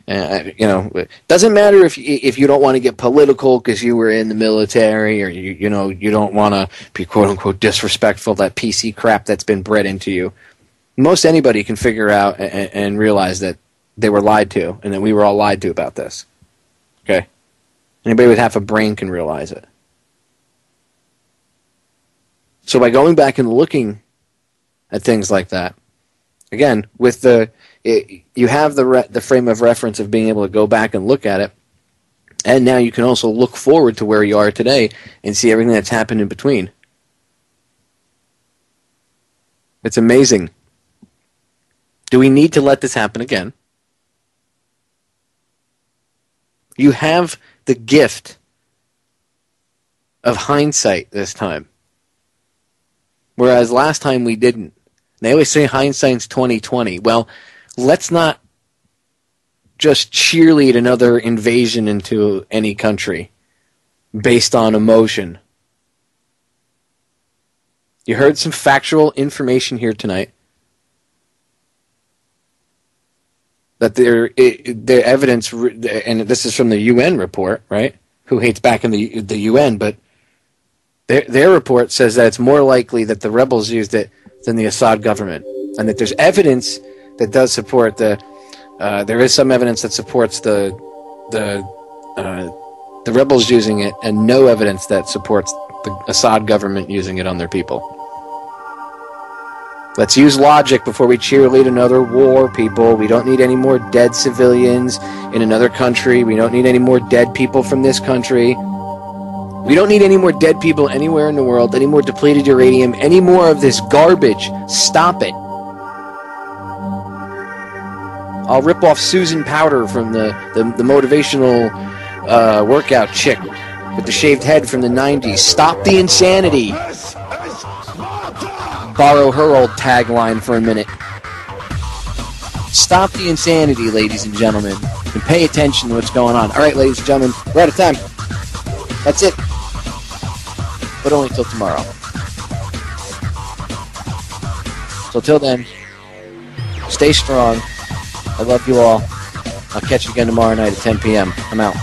it doesn't matter if you don't want to get political because you were in the military, or you don't want to be quote unquote disrespectful, that PC crap that's been bred into you. Most anybody can figure out and realize that they were lied to, and that we were all lied to about this. Okay? Anybody with half a brain can realize it. So by going back and looking at things like that, again, with you have the frame of reference of being able to go back and look at it, and now you can also look forward to where you are today and see everything that's happened in between. It's amazing. Do we need to let this happen again? You have the gift of hindsight this time, whereas last time we didn't. They always say hindsight's 20/20. Well, let's not just cheerlead another invasion into any country based on emotion. You heard some factual information here tonight that the evidence, and this is from the UN report, right? Who hates back in the UN, but their report says that it's more likely that the rebels used it than the Assad government, and that there's evidence that does support there is some evidence that supports the rebels using it, and no evidence that supports the Assad government using it on their people. Let's use logic before we cheerlead another war, people. We don't need any more dead civilians in another country. We don't need any more dead people from this country. We don't need any more dead people anywhere in the world, any more depleted uranium, any more of this garbage. Stop it. I'll rip off Susan Powder from the motivational workout chick with the shaved head from the 90s. Stop the insanity. Borrow her old tagline for a minute. Stop the insanity, ladies and gentlemen, and pay attention to what's going on. All right, ladies and gentlemen, we're out of time. That's it. But only till tomorrow. So till then, stay strong. I love you all. I'll catch you again tomorrow night at 10 p.m. I'm out.